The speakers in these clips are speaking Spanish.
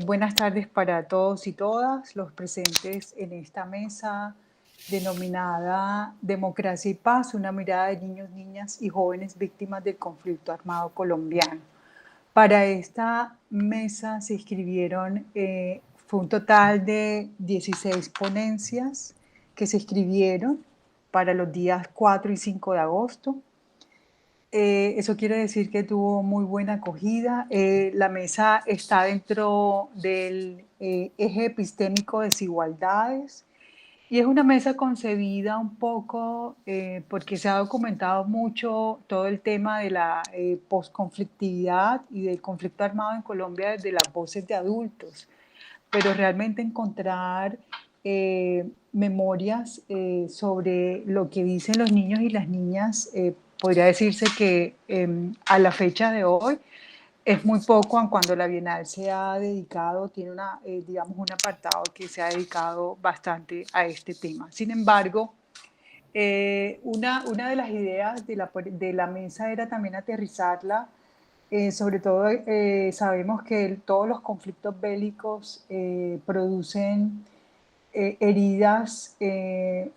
Buenas tardes para todos y todas los presentes en esta mesa denominada Democracia y Paz, una mirada de niños, niñas y jóvenes víctimas del conflicto armado colombiano. Para esta mesa se inscribieron, fue un total de 16 ponencias que se inscribieron para los días 4 y 5 de agosto. Eso quiere decir que tuvo muy buena acogida. La mesa está dentro del eje epistémico desigualdades y es una mesa concebida un poco porque se ha documentado mucho todo el tema de la posconflictividad y del conflicto armado en Colombia desde las voces de adultos, pero realmente encontrar memorias sobre lo que dicen los niños y las niñas, podría decirse que a la fecha de hoy es muy poco, aun cuando la Bienal se ha dedicado, tiene una, digamos, un apartado que se ha dedicado bastante a este tema. Sin embargo, una de las ideas de la mesa era también aterrizarla. Sobre todo sabemos que todos los conflictos bélicos producen heridas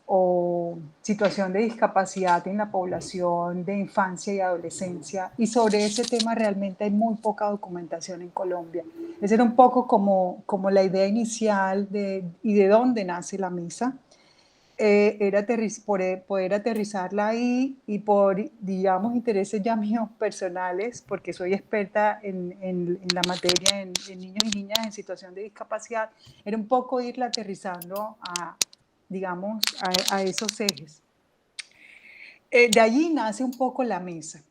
o situación de discapacidad en la población de infancia y adolescencia, y sobre ese tema realmente hay muy poca documentación en Colombia. Esa era un poco como la idea inicial y de dónde nace la mesa. Era poder aterrizarla ahí y por, digamos, intereses ya míos personales, porque soy experta en la materia en niños y niñas en situación de discapacidad, era un poco irla aterrizando a, digamos, a esos ejes. De allí nace un poco la mesa.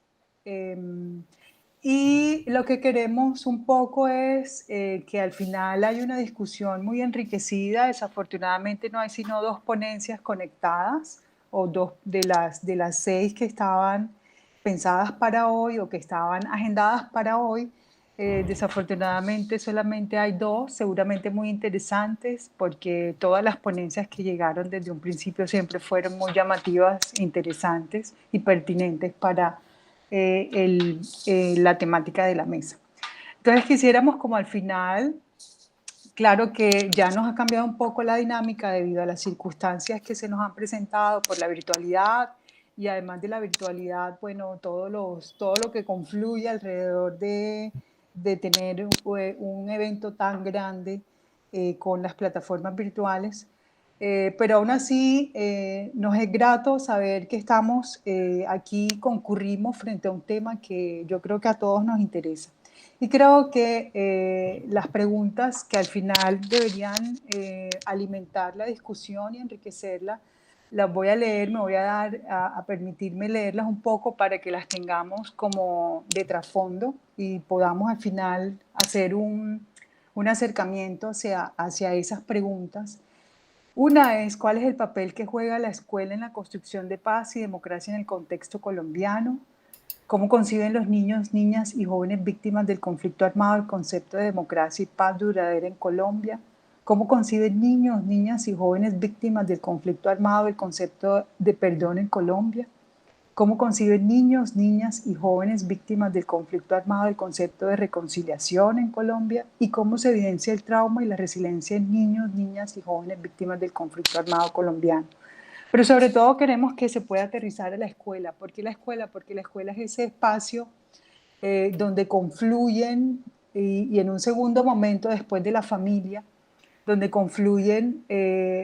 Y lo que queremos un poco es que al final hay una discusión muy enriquecida. Desafortunadamente no hay sino dos ponencias conectadas, o dos de las seis que estaban pensadas para hoy o que estaban agendadas para hoy. Desafortunadamente solamente hay dos, seguramente muy interesantes, porque todas las ponencias que llegaron desde un principio siempre fueron muy llamativas, interesantes y pertinentes para la temática de la mesa. Entonces quisiéramos como al final, claro que ya nos ha cambiado un poco la dinámica debido a las circunstancias que se nos han presentado por la virtualidad y además de la virtualidad, bueno, todo lo que confluye alrededor de tener un evento tan grande con las plataformas virtuales. Pero aún así nos es grato saber que estamos aquí, concurrimos frente a un tema que yo creo que a todos nos interesa. Y creo que las preguntas que al final deberían alimentar la discusión y enriquecerla, las voy a leer, me voy a dar a permitirme leerlas un poco para que las tengamos como de trasfondo y podamos al final hacer un acercamiento hacia esas preguntas. Una es, ¿cuál es el papel que juega la escuela en la construcción de paz y democracia en el contexto colombiano? ¿Cómo conciben los niños, niñas y jóvenes víctimas del conflicto armado el concepto de democracia y paz duradera en Colombia? ¿Cómo conciben niños, niñas y jóvenes víctimas del conflicto armado el concepto de perdón en Colombia? ¿Cómo conciben niños, niñas y jóvenes víctimas del conflicto armado el concepto de reconciliación en Colombia? ¿Y cómo se evidencia el trauma y la resiliencia en niños, niñas y jóvenes víctimas del conflicto armado colombiano? Pero sobre todo queremos que se pueda aterrizar a la escuela. ¿Por qué la escuela? Porque la escuela es ese espacio donde confluyen y en un segundo momento después de la familia, donde confluyen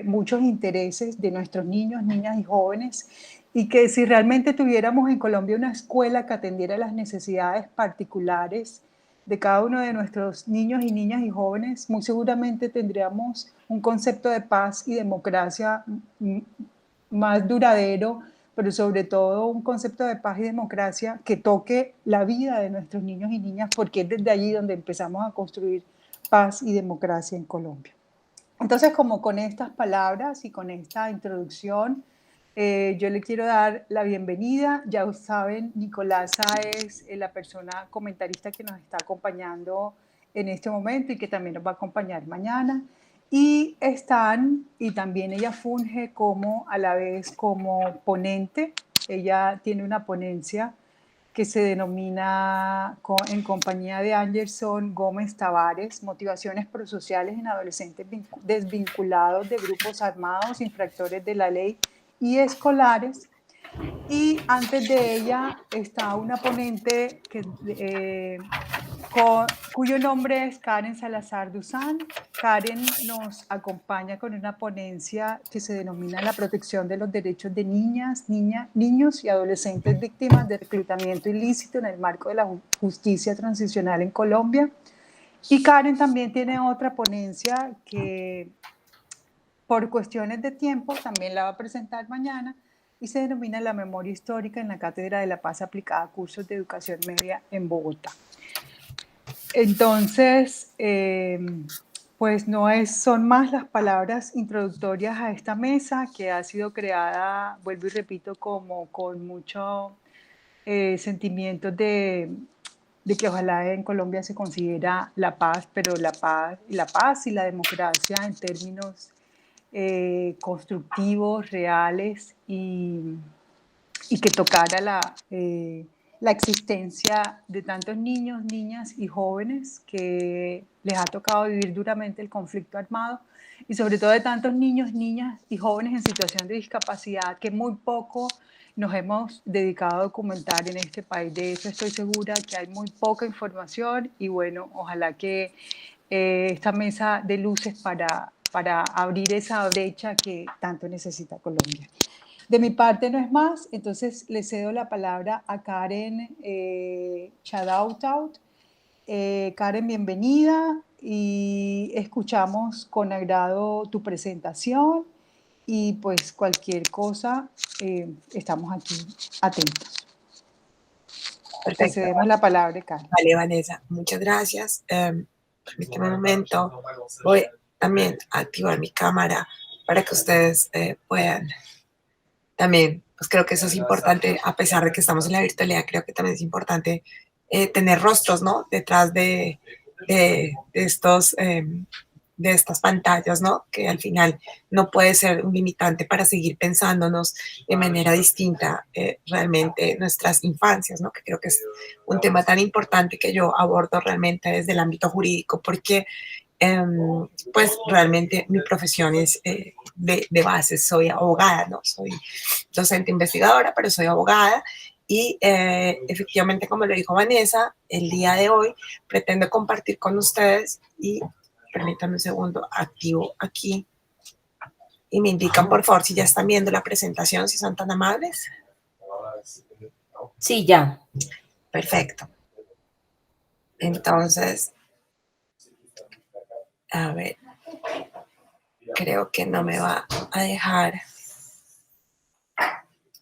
muchos intereses de nuestros niños, niñas y jóvenes, y que si realmente tuviéramos en Colombia una escuela que atendiera las necesidades particulares de cada uno de nuestros niños y niñas y jóvenes, muy seguramente tendríamos un concepto de paz y democracia más duradero, pero sobre todo un concepto de paz y democracia que toque la vida de nuestros niños y niñas, porque es desde allí donde empezamos a construir paz y democracia en Colombia. Entonces, como con estas palabras y con esta introducción, yo le quiero dar la bienvenida. Ya saben, Nicolasa es la persona comentarista que nos está acompañando en este momento y que también nos va a acompañar mañana. Y también ella funge como a la vez como ponente. Ella tiene una ponencia que se denomina en compañía de Anderson Gómez Tavares, Motivaciones prosociales en adolescentes desvinculados de grupos armados, infractores de la ley y escolares. Y antes de ella está una ponente cuyo nombre es Karen Salazar Duzán. Karen nos acompaña con una ponencia que se denomina La protección de los derechos de niñas, niños y adolescentes víctimas de reclutamiento ilícito en el marco de la justicia transicional en Colombia. Y Karen también tiene otra ponencia que por cuestiones de tiempo también la va a presentar mañana y se denomina La memoria histórica en la Cátedra de la Paz aplicada a cursos de educación media en Bogotá. Entonces, pues son más las palabras introductorias a esta mesa que ha sido creada, vuelvo y repito, como con mucho sentimiento de que ojalá en Colombia se considera la paz, pero la paz y la democracia en términos constructivos, reales y que tocara la existencia de tantos niños, niñas y jóvenes que les ha tocado vivir duramente el conflicto armado y sobre todo de tantos niños, niñas y jóvenes en situación de discapacidad que muy poco nos hemos dedicado a documentar en este país. De eso estoy segura, que hay muy poca información y bueno, ojalá que esta mesa de luces para abrir esa brecha que tanto necesita Colombia. De mi parte no es más, entonces le cedo la palabra a Karen Chadautout. Karen, bienvenida y escuchamos con agrado tu presentación y pues cualquier cosa estamos aquí atentos. Perfecto. Te cedemos la palabra, Karen. Vale, Vanessa, muchas gracias. Permíteme un momento, voy también a activar mi cámara para que ustedes puedan también, pues creo que eso es importante, a pesar de que estamos en la virtualidad, creo que también es importante tener rostros, ¿no? Detrás de estos, de estas pantallas, ¿no? Que al final no puede ser un limitante para seguir pensándonos de manera distinta realmente nuestras infancias, ¿no? Que creo que es un tema tan importante que yo abordo realmente desde el ámbito jurídico, porque pues realmente mi profesión es de base, soy abogada, ¿no? Soy docente investigadora, pero soy abogada y efectivamente, como lo dijo Vanessa, el día de hoy pretendo compartir con ustedes y permítanme un segundo, activo aquí y me indican por favor si ya están viendo la presentación, si son tan amables. Sí, ya. Perfecto. Entonces, a ver, creo que no me va a dejar.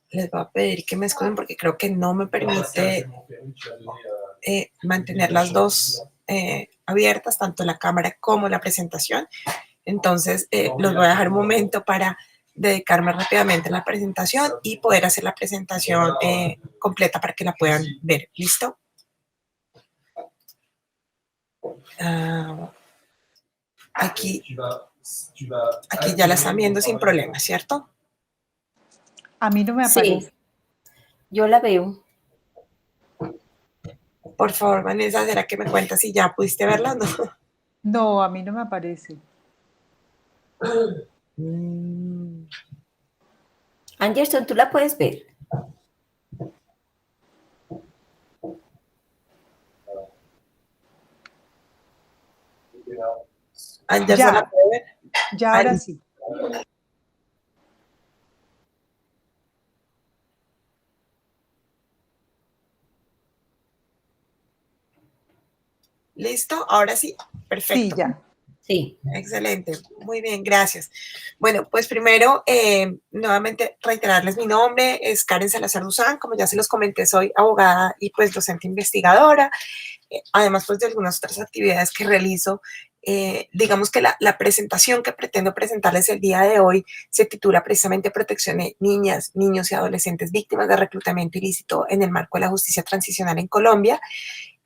Les voy a pedir que me escuchen porque creo que no me permite mantener las dos abiertas, tanto la cámara como la presentación. Entonces, los voy a dejar un momento para dedicarme rápidamente a la presentación y poder hacer la presentación completa para que la puedan ver. ¿Listo? Aquí ya la están viendo sin problema, ¿cierto? A mí no me aparece. Sí, yo la veo. Por favor, Vanessa, ¿será que me cuentas si ya pudiste verla o no? No, a mí no me aparece. Anderson, ¿tú la puedes ver? ¿Anderson la puede ver? Ya, ahora sí. ¿Listo? Ahora sí. Perfecto. Sí, ya. Sí. Excelente. Muy bien, gracias. Bueno, pues primero, nuevamente reiterarles mi nombre, es Karen Salazar Duzán, como ya se los comenté, soy abogada y pues docente investigadora, además pues de algunas otras actividades que realizo. Digamos que la presentación que pretendo presentarles el día de hoy se titula precisamente Protección de niñas, niños y adolescentes víctimas de reclutamiento ilícito en el marco de la justicia transicional en Colombia.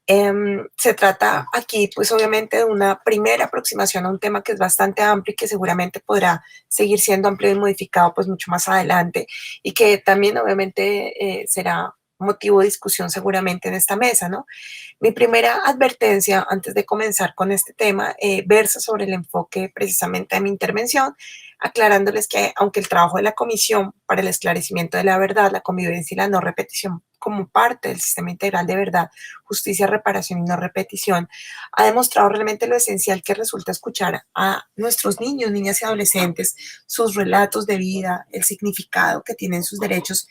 Se trata aquí, pues obviamente, de una primera aproximación a un tema que es bastante amplio y que seguramente podrá seguir siendo amplio y modificado pues mucho más adelante y que también obviamente será motivo de discusión seguramente en esta mesa, ¿no? Mi primera advertencia antes de comenzar con este tema versa sobre el enfoque precisamente de mi intervención, aclarándoles que aunque el trabajo de la Comisión para el Esclarecimiento de la Verdad, la Convivencia y la No Repetición como parte del Sistema Integral de Verdad, Justicia, Reparación y No Repetición, ha demostrado realmente lo esencial que resulta escuchar a nuestros niños, niñas y adolescentes, sus relatos de vida, el significado que tienen sus derechos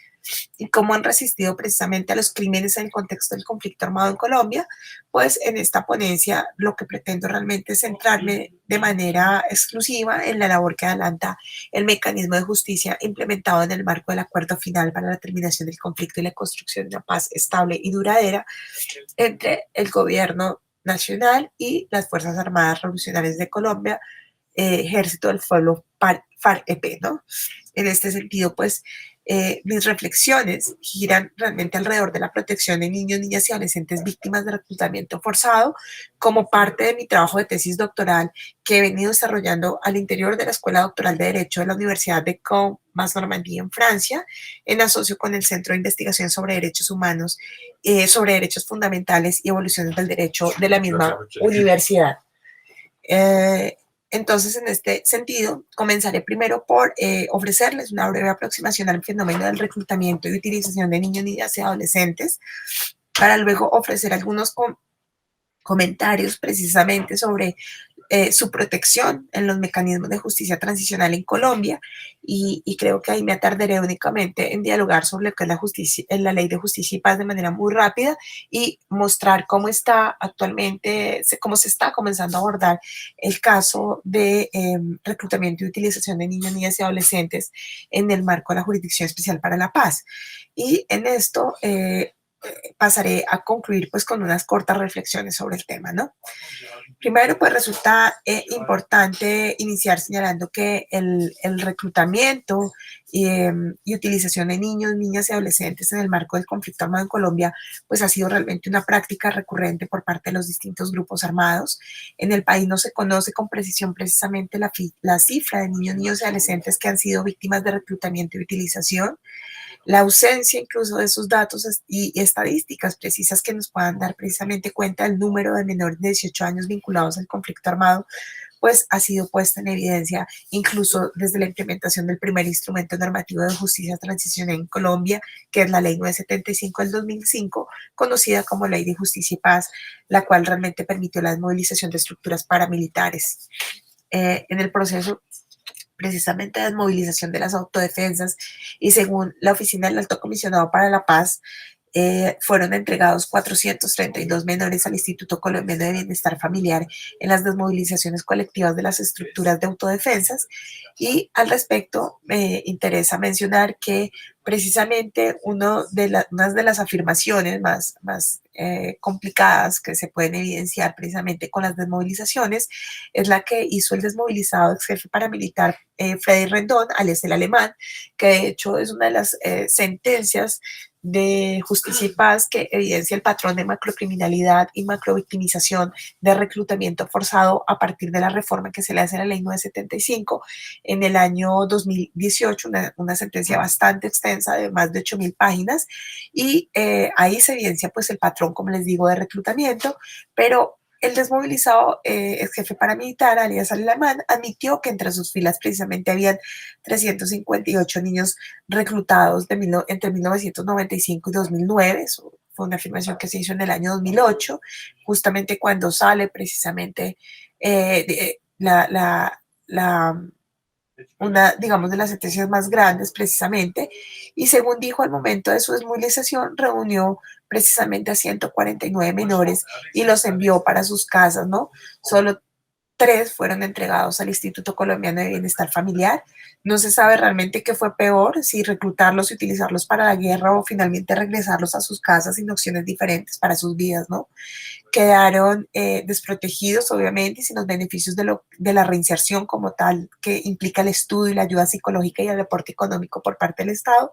y cómo han resistido precisamente a los crímenes en el contexto del conflicto armado en Colombia, pues en esta ponencia lo que pretendo realmente es centrarme de manera exclusiva en la labor que adelanta el mecanismo de justicia implementado en el marco del acuerdo final para la terminación del conflicto y la construcción de una paz estable y duradera entre el gobierno nacional y las Fuerzas Armadas Revolucionarias de Colombia, Ejército del Pueblo, FARC-EP, ¿no? En este sentido, pues, mis reflexiones giran realmente alrededor de la protección de niños, niñas y adolescentes víctimas de reclutamiento forzado como parte de mi trabajo de tesis doctoral que he venido desarrollando al interior de la Escuela Doctoral de Derecho de la Universidad de Caen-Normandía en Francia, en asocio con el Centro de Investigación sobre Derechos Humanos, sobre Derechos Fundamentales y Evoluciones del Derecho de la misma universidad. Entonces, en este sentido, comenzaré primero por ofrecerles una breve aproximación al fenómeno del reclutamiento y utilización de niños, niñas y adolescentes, para luego ofrecer algunos comentarios precisamente sobre su protección en los mecanismos de justicia transicional en Colombia y creo que ahí me atardaré únicamente en dialogar sobre lo que es la justicia, en la ley de justicia y paz de manera muy rápida y mostrar cómo está actualmente, cómo se está comenzando a abordar el caso de reclutamiento y utilización de niños, niñas y adolescentes en el marco de la Jurisdicción Especial para la Paz. Y en esto pasaré a concluir pues con unas cortas reflexiones sobre el tema, ¿no? Primero, pues resulta importante iniciar señalando que el reclutamiento y utilización de niños, niñas y adolescentes en el marco del conflicto armado en Colombia, pues ha sido realmente una práctica recurrente por parte de los distintos grupos armados. En el país no se conoce con precisión precisamente la cifra de niños, niños y adolescentes que han sido víctimas de reclutamiento y utilización. La ausencia incluso de esos datos y estadísticas precisas que nos puedan dar precisamente cuenta del número de menores de 18 años vinculados al conflicto armado, pues ha sido puesta en evidencia incluso desde la implementación del primer instrumento normativo de justicia transicional en Colombia, que es la Ley 975 del 2005, conocida como Ley de Justicia y Paz, la cual realmente permitió la desmovilización de estructuras paramilitares. En el proceso precisamente de desmovilización de las autodefensas y según la Oficina del Alto Comisionado para la Paz, fueron entregados 432 menores al Instituto Colombiano de Bienestar Familiar en las desmovilizaciones colectivas de las estructuras de autodefensas. Y al respecto, me interesa mencionar que precisamente una de las afirmaciones más complicadas que se pueden evidenciar precisamente con las desmovilizaciones es la que hizo el desmovilizado ex jefe paramilitar Freddy Rendón, alias el Alemán, que de hecho es una de las sentencias de justicia y paz que evidencia el patrón de macrocriminalidad y macrovictimización de reclutamiento forzado a partir de la reforma que se le hace a la ley 975 en el año 2018, una sentencia bastante extensa de más de 8.000 páginas y ahí se evidencia pues el patrón, como les digo, de reclutamiento, pero el desmovilizado ex jefe paramilitar, alias Alemán, admitió que entre sus filas precisamente habían 358 niños reclutados entre 1995 y 2009. Eso fue una afirmación que se hizo en el año 2008, justamente cuando sale precisamente una, digamos, de las sentencias más grandes precisamente, y según dijo al momento de su desmovilización, reunió precisamente a 149 menores y los envió para sus casas, ¿no? Solo 3 fueron entregados al Instituto Colombiano de Bienestar Familiar. No se sabe realmente qué fue peor, si reclutarlos y utilizarlos para la guerra o finalmente regresarlos a sus casas sin opciones diferentes para sus vidas, ¿no? Quedaron desprotegidos, obviamente, y sin los beneficios de la reinserción como tal, que implica el estudio y la ayuda psicológica y el aporte económico por parte del Estado.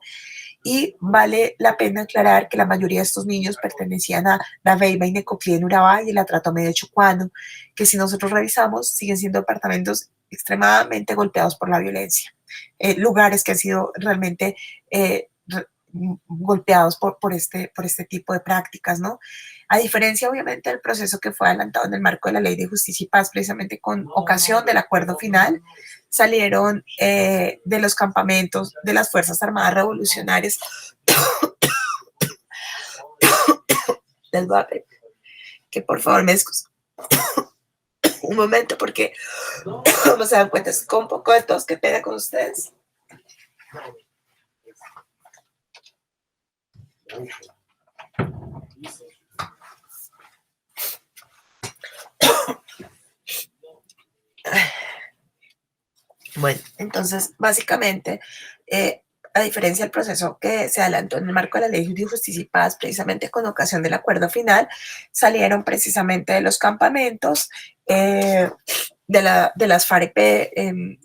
Y vale la pena aclarar que la mayoría de estos niños pertenecían a la Beiba y Necoclí en Urabá y el Atrato Medio Chocuano, que si nosotros revisamos siguen siendo departamentos extremadamente golpeados por la violencia, lugares que han sido realmente golpeados por este tipo de prácticas, ¿no? A diferencia, obviamente, del proceso que fue adelantado en el marco de la Ley de Justicia y Paz, precisamente con ocasión del acuerdo final, salieron de los campamentos de las Fuerzas Armadas Revolucionarias del BAPE, que por favor me excusen un momento porque como se dan cuenta es con un poco de tos, qué pena con ustedes. Bueno, entonces, básicamente, a diferencia del proceso que se adelantó en el marco de la Ley de Justicia y Paz, precisamente con ocasión del acuerdo final, salieron precisamente de los campamentos de las FAREP,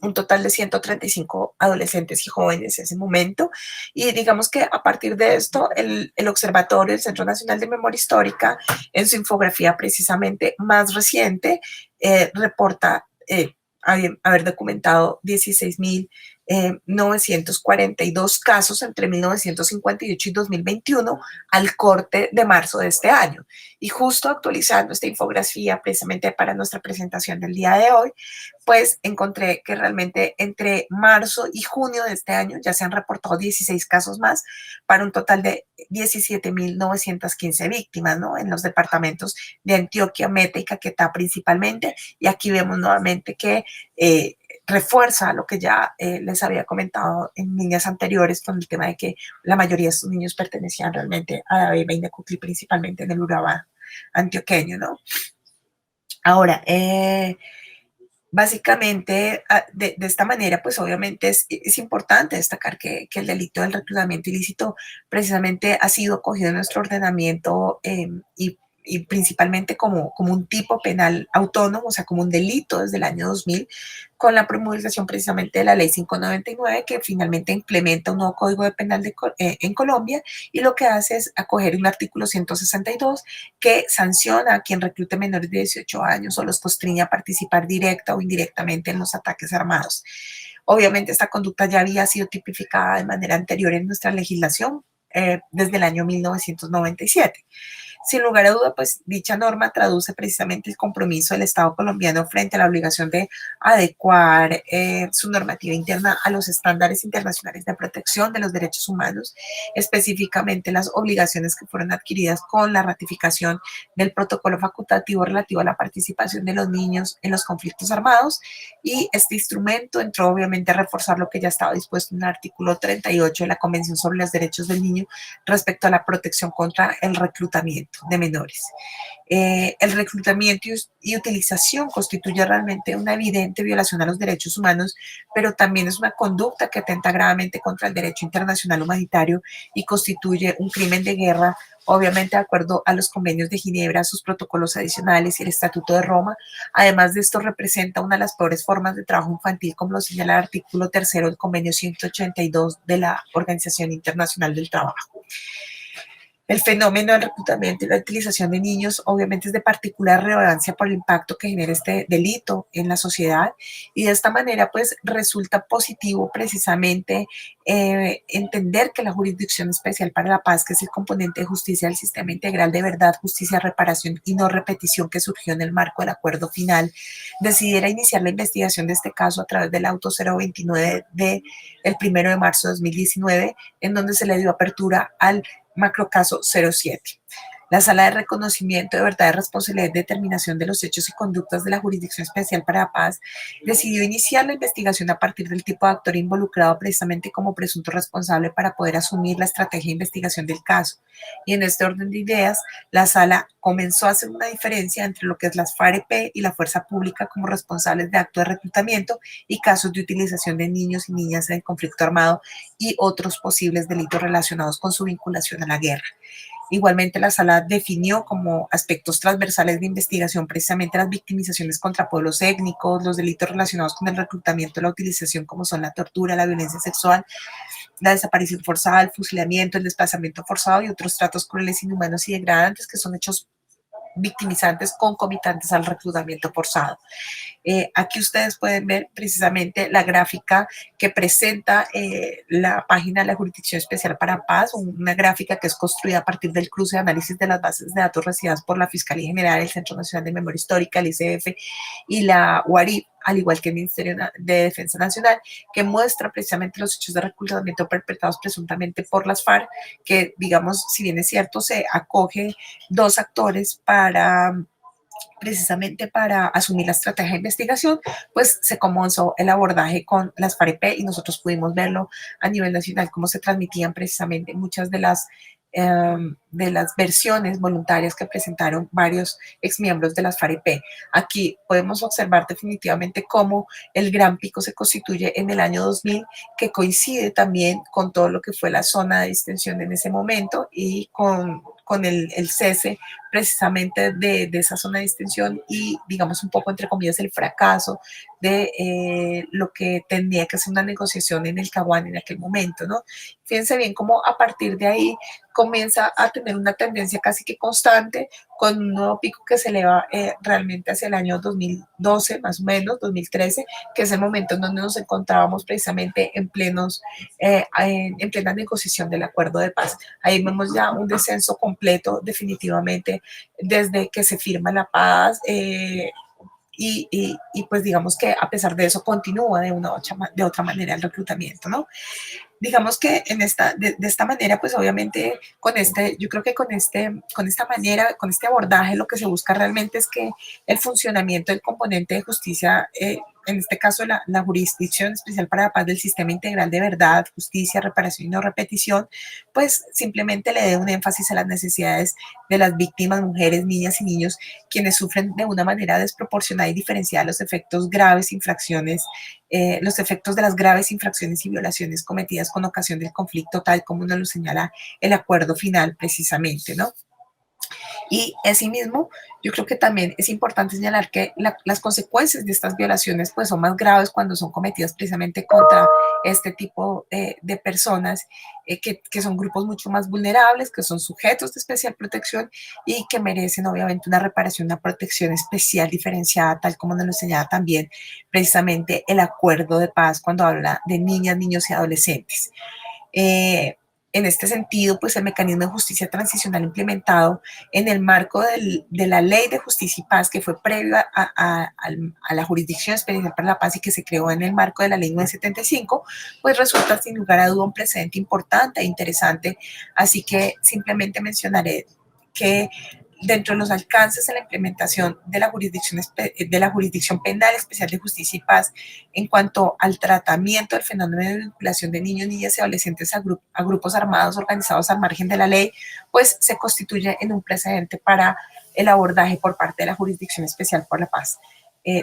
un total de 135 adolescentes y jóvenes en ese momento. Y digamos que a partir de esto, el Observatorio, el Centro Nacional de Memoria Histórica, en su infografía precisamente más reciente, reporta haber documentado 16.942 casos entre 1958 y 2021 al corte de marzo de este año. Y justo actualizando esta infografía precisamente para nuestra presentación del día de hoy, pues encontré que realmente entre marzo y junio de este año ya se han reportado 16 casos más para un total de 17.915 víctimas, ¿no? En los departamentos de Antioquia, Meta y Caquetá principalmente. Y aquí vemos nuevamente que refuerza lo que ya les había comentado en líneas anteriores con el tema de que la mayoría de estos niños pertenecían realmente a la Beba y Necuclí, principalmente en el Urabá antioqueño, ¿no? Ahora, básicamente, de esta manera, pues obviamente es importante destacar que el delito del reclutamiento ilícito precisamente ha sido cogido en nuestro ordenamiento y principalmente como un tipo penal autónomo, o sea, como un delito desde el año 2000, con la promulgación precisamente de la Ley 599, que finalmente implementa un nuevo Código de Penal en Colombia, y lo que hace es acoger un artículo 162 que sanciona a quien reclute menores de 18 años o los constriña a participar directa o indirectamente en los ataques armados. Obviamente esta conducta ya había sido tipificada de manera anterior en nuestra legislación desde el año 1997. Sin lugar a duda, pues dicha norma traduce precisamente el compromiso del Estado colombiano frente a la obligación de adecuar su normativa interna a los estándares internacionales de protección de los derechos humanos, específicamente las obligaciones que fueron adquiridas con la ratificación del protocolo facultativo relativo a la participación de los niños en los conflictos armados. Y este instrumento entró obviamente a reforzar lo que ya estaba dispuesto en el artículo 38 de la Convención sobre los Derechos del Niño respecto a la protección contra el reclutamiento de menores. El reclutamiento y utilización constituye realmente una evidente violación a los derechos humanos, pero también es una conducta que atenta gravemente contra el derecho internacional humanitario y constituye un crimen de guerra, obviamente de acuerdo a los convenios de Ginebra, sus protocolos adicionales y el Estatuto de Roma. Además de esto, representa una de las peores formas de trabajo infantil, como lo señala el artículo 3 del convenio 182 de la Organización Internacional del Trabajo. El fenómeno del reclutamiento y la utilización de niños obviamente es de particular relevancia por el impacto que genera este delito en la sociedad, y de esta manera pues resulta positivo precisamente entender que la Jurisdicción Especial para la Paz, que es el componente de justicia del sistema integral de verdad, justicia, reparación y no repetición que surgió en el marco del acuerdo final, decidiera iniciar la investigación de este caso a través del auto 029 del 1 de marzo de 2019, en donde se le dio apertura al macrocaso 07. La Sala de Reconocimiento de Verdad, Responsabilidad y Determinación de los Hechos y Conductas de la Jurisdicción Especial para la Paz decidió iniciar la investigación a partir del tipo de actor involucrado precisamente como presunto responsable para poder asumir la estrategia de investigación del caso. Y en este orden de ideas, la Sala comenzó a hacer una diferencia entre lo que es las FAREP y la Fuerza Pública como responsables de actos de reclutamiento y casos de utilización de niños y niñas en conflicto armado y otros posibles delitos relacionados con su vinculación a la guerra. Igualmente, la Sala definió como aspectos transversales de investigación precisamente las victimizaciones contra pueblos étnicos, los delitos relacionados con el reclutamiento y la utilización, como son la tortura, la violencia sexual, la desaparición forzada, el fusilamiento, el desplazamiento forzado y otros tratos crueles, inhumanos y degradantes, que son hechos victimizantes concomitantes al reclutamiento forzado. Aquí ustedes pueden ver precisamente la gráfica que presenta la página de la Jurisdicción Especial para Paz, una gráfica que es construida a partir del cruce de análisis de las bases de datos recibidas por la Fiscalía General, el Centro Nacional de Memoria Histórica, el ICF y la UARIP, al igual que el Ministerio de Defensa Nacional, que muestra precisamente los hechos de reclutamiento perpetrados presuntamente por las FARC, que, digamos, si bien es cierto, se acoge dos actores precisamente para asumir la estrategia de investigación, pues se comenzó el abordaje con las FAREP y nosotros pudimos verlo a nivel nacional, cómo se transmitían precisamente muchas de las versiones voluntarias que presentaron varios exmiembros de las FAREP. Aquí podemos observar definitivamente cómo el gran pico se constituye en el año 2000, que coincide también con todo lo que fue la zona de distensión en ese momento y con el cese precisamente de esa zona de distensión y, digamos, un poco, entre comillas, el fracaso de lo que tenía que ser una negociación en el Caguán en aquel momento, ¿no? Fíjense bien cómo a partir de ahí comienza a tener una tendencia casi que constante, con un nuevo pico que se eleva realmente hacia el año 2012, más o menos, 2013, que es el momento en donde nos encontrábamos precisamente en plena negociación del acuerdo de paz. Ahí vemos ya un descenso completo, definitivamente, desde que se firma la paz, y pues digamos que a pesar de eso continúa de otra manera el reclutamiento, ¿no? Digamos que de esta manera, pues obviamente yo creo que con esta manera, con este abordaje, lo que se busca realmente es que el funcionamiento del componente de justicia, en este caso la Jurisdicción Especial para la Paz del Sistema Integral de Verdad, Justicia, Reparación y No Repetición, pues simplemente le dé un énfasis a las necesidades de las víctimas, mujeres, niñas y niños, quienes sufren de una manera desproporcionada y diferenciada los efectos de las graves infracciones y violaciones cometidas con ocasión del conflicto, tal como nos lo señala el acuerdo final precisamente, ¿no? Y asimismo, yo creo que también es importante señalar que las consecuencias de estas violaciones pues son más graves cuando son cometidas precisamente contra este tipo de personas que son grupos mucho más vulnerables, que son sujetos de especial protección y que merecen obviamente una reparación, una protección especial diferenciada, tal como nos lo señala también precisamente el acuerdo de paz cuando habla de niñas, niños y adolescentes. En este sentido, pues el mecanismo de justicia transicional implementado en el marco de la Ley de Justicia y Paz, que fue previo a la Jurisdicción Especial para la Paz y que se creó en el marco de la Ley 975, pues resulta sin lugar a duda un precedente importante e interesante. Así que simplemente mencionaré que dentro de los alcances de la implementación de la Jurisdicción Penal Especial de Justicia y Paz en cuanto al tratamiento del fenómeno de vinculación de niños, niñas y adolescentes a grupos armados organizados al margen de la ley, pues se constituye en un precedente para el abordaje por parte de la Jurisdicción Especial por la Paz.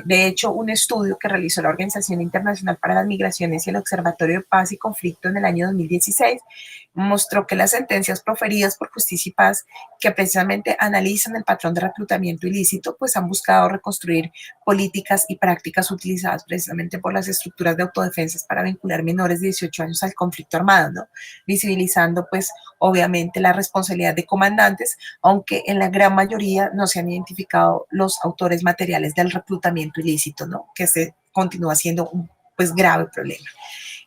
De hecho, un estudio que realizó la Organización Internacional para las Migraciones y el Observatorio de Paz y Conflicto en el año 2016 mostró que las sentencias proferidas por Justicia y Paz, que precisamente analizan el patrón de reclutamiento ilícito, pues han buscado reconstruir políticas y prácticas utilizadas precisamente por las estructuras de autodefensa para vincular menores de 18 años al conflicto armado, ¿no? Visibilizando pues obviamente la responsabilidad de comandantes, aunque en la gran mayoría no se han identificado los autores materiales del reclutamiento ilícito, ¿no? Que se continúa siendo un pues grave problema.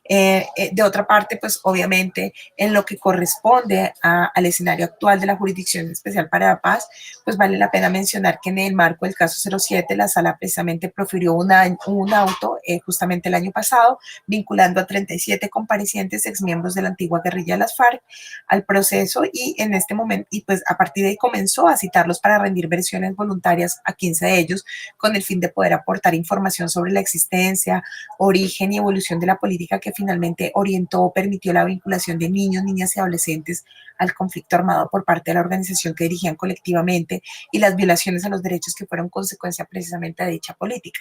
De otra parte, pues obviamente en lo que corresponde al escenario actual de la Jurisdicción Especial para la Paz, pues vale la pena mencionar que en el marco del caso 07, la sala precisamente profirió un auto justamente el año pasado, vinculando a 37 comparecientes exmiembros de la antigua guerrilla de las FARC al proceso y en este momento, y pues a partir de ahí comenzó a citarlos para rendir versiones voluntarias a 15 de ellos con el fin de poder aportar información sobre la existencia, origen y evolución de la política que finalmente orientó o permitió la vinculación de niños, niñas y adolescentes al conflicto armado por parte de la organización que dirigían colectivamente y las violaciones a los derechos que fueron consecuencia precisamente de dicha política.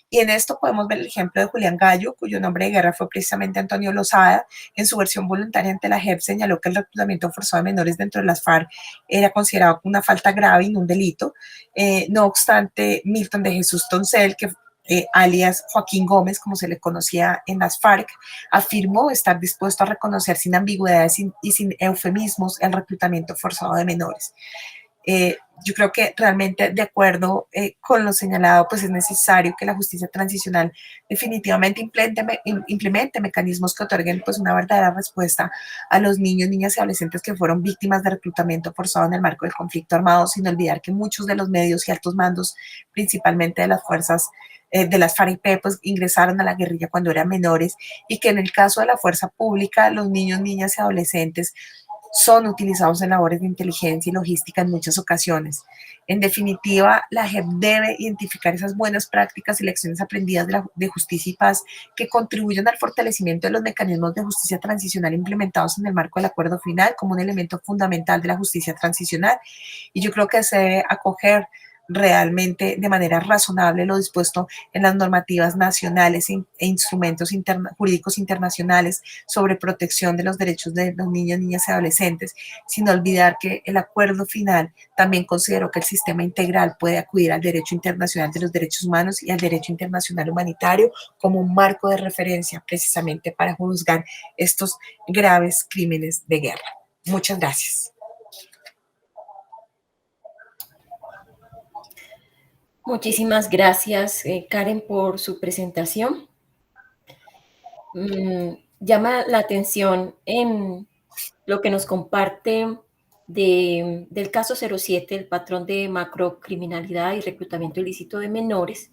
Y en esto podemos ver el ejemplo de Julián Gallo, cuyo nombre de guerra fue precisamente Antonio Lozada. En su versión voluntaria ante la JEP señaló que el reclutamiento forzado de menores dentro de las FARC era considerado una falta grave y no un delito. No obstante, Milton de Jesús Toncel, que alias Joaquín Gómez, como se le conocía en las FARC, afirmó estar dispuesto a reconocer sin ambigüedades y sin eufemismos el reclutamiento forzado de menores. Yo creo que realmente, de acuerdo con lo señalado, pues es necesario que la justicia transicional definitivamente implemente mecanismos que otorguen pues una verdadera respuesta a los niños, niñas y adolescentes que fueron víctimas de reclutamiento forzado en el marco del conflicto armado, sin olvidar que muchos de los medios y altos mandos, principalmente de las fuerzas de las FARC-EP, pues ingresaron a la guerrilla cuando eran menores, y que en el caso de la fuerza pública, los niños, niñas y adolescentes son utilizados en labores de inteligencia y logística en muchas ocasiones. En definitiva, la JEP debe identificar esas buenas prácticas y lecciones aprendidas de justicia y paz que contribuyen al fortalecimiento de los mecanismos de justicia transicional implementados en el marco del acuerdo final como un elemento fundamental de la justicia transicional. Y yo creo que se debe acoger realmente de manera razonable lo dispuesto en las normativas nacionales e instrumentos jurídicos internacionales sobre protección de los derechos de los niños, niñas y adolescentes, sin olvidar que el acuerdo final también consideró que el sistema integral puede acudir al derecho internacional de los derechos humanos y al derecho internacional humanitario como un marco de referencia precisamente para juzgar estos graves crímenes de guerra. Muchas gracias. Muchísimas gracias, Karen, por su presentación. Llama la atención en lo que nos comparte del caso 07, el patrón de macrocriminalidad y reclutamiento ilícito de menores,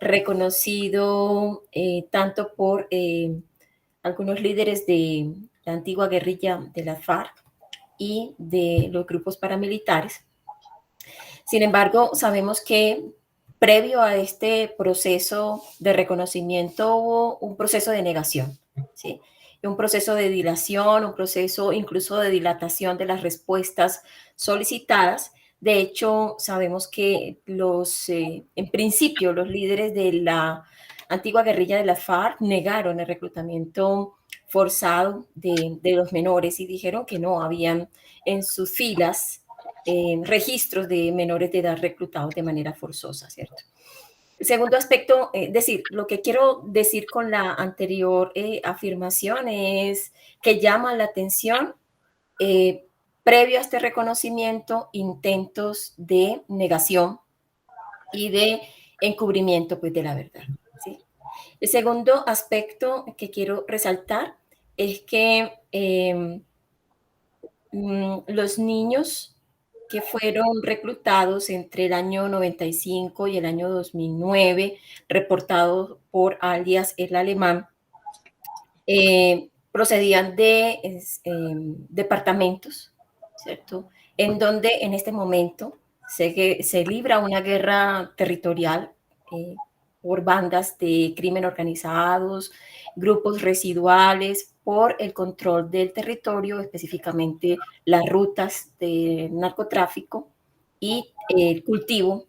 reconocido tanto por algunos líderes de la antigua guerrilla de la FARC y de los grupos paramilitares. Sin embargo, sabemos que previo a este proceso de reconocimiento hubo un proceso de negación, ¿sí? Un proceso de dilación, un proceso incluso de dilatación de las respuestas solicitadas. De hecho, sabemos que en principio, los líderes de la antigua guerrilla de la FARC negaron el reclutamiento forzado de los menores y dijeron que no habían en sus filas registros de menores de edad reclutados de manera forzosa, ¿cierto? El segundo aspecto, lo que quiero decir con la anterior afirmación es que llama la atención, previo a este reconocimiento, intentos de negación y de encubrimiento pues, de la verdad, ¿sí? El segundo aspecto que quiero resaltar es que los niños que fueron reclutados entre el año 95 y el año 2009, reportados por alias El Alemán, procedían de departamentos, ¿cierto? En donde en este momento se libra una guerra territorial por bandas de crimen organizados, grupos residuales, por el control del territorio, específicamente las rutas de narcotráfico y el cultivo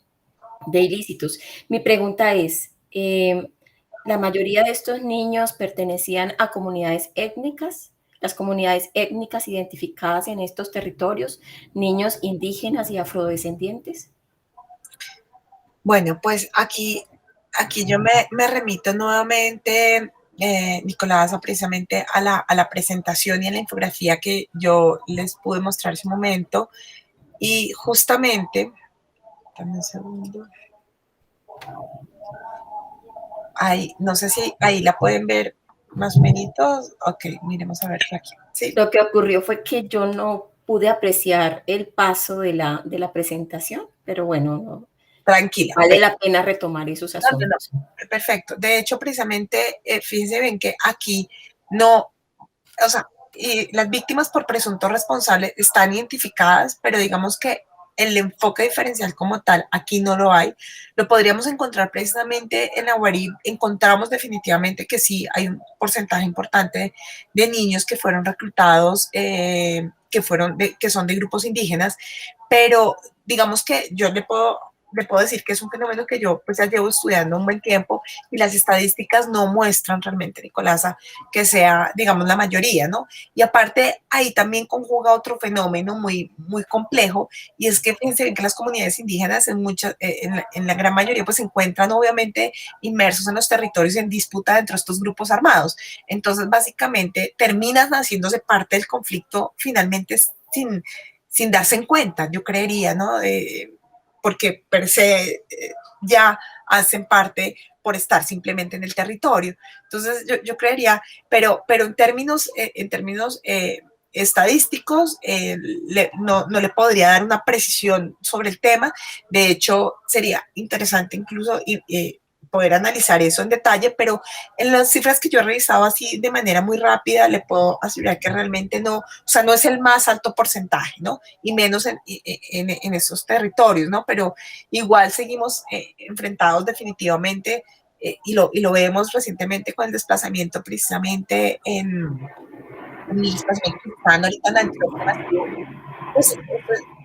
de ilícitos. Mi pregunta es, ¿la mayoría de estos niños pertenecían a comunidades étnicas? Las comunidades étnicas identificadas en estos territorios, niños indígenas y afrodescendientes. Bueno, pues aquí yo me remito nuevamente, Nicolás, precisamente a la presentación y a la infografía que yo les pude mostrar hace un momento. Y justamente, dame un segundo. Ahí, no sé si ahí la pueden ver más o menos. Ok, miremos a ver aquí. ¿Sí? Lo que ocurrió fue que yo no pude apreciar el paso de la presentación, pero bueno, no, tranquila. Vale la pena retomar esos asuntos. No. Perfecto. De hecho, precisamente, fíjense bien que aquí no, o sea, y las víctimas por presunto responsable están identificadas, pero digamos que el enfoque diferencial como tal aquí no lo hay. Lo podríamos encontrar precisamente en la UARI. Encontramos definitivamente que sí hay un porcentaje importante de niños que fueron reclutados, que son de grupos indígenas, pero digamos que yo le puedo decir que es un fenómeno que yo pues ya llevo estudiando un buen tiempo, y las estadísticas no muestran realmente, Nicolasa, que sea, digamos, la mayoría, ¿no? Y aparte, ahí también conjuga otro fenómeno muy, muy complejo, y es que fíjense bien que las comunidades indígenas en la gran mayoría pues se encuentran obviamente inmersos en los territorios en disputa dentro de estos grupos armados. Entonces, básicamente, terminan haciéndose parte del conflicto finalmente sin darse en cuenta, yo creería, ¿no? Porque per se ya hacen parte por estar simplemente en el territorio. Entonces, yo creería, pero en términos estadísticos, no le podría dar una precisión sobre el tema. De hecho, sería interesante incluso poder analizar eso en detalle, pero en las cifras que yo he revisado así de manera muy rápida, le puedo asegurar que realmente no, o sea, no es el más alto porcentaje, ¿no? Y menos en esos territorios, ¿no? Pero igual seguimos enfrentados definitivamente y lo vemos recientemente con el desplazamiento precisamente en el desplazamiento que están ahorita en Antioquia, pues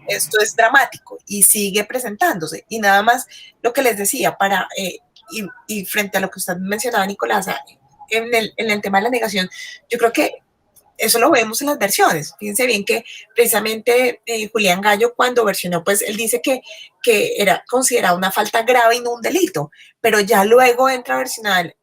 esto es dramático y sigue presentándose. Y nada más lo que les decía, y frente a lo que usted mencionaba, Nicolás, en el tema de la negación, yo creo que eso lo vemos en las versiones. Fíjense bien que precisamente Julián Gallo, cuando versionó, pues él dice que era considerada una falta grave y no un delito, pero ya luego entra a versionar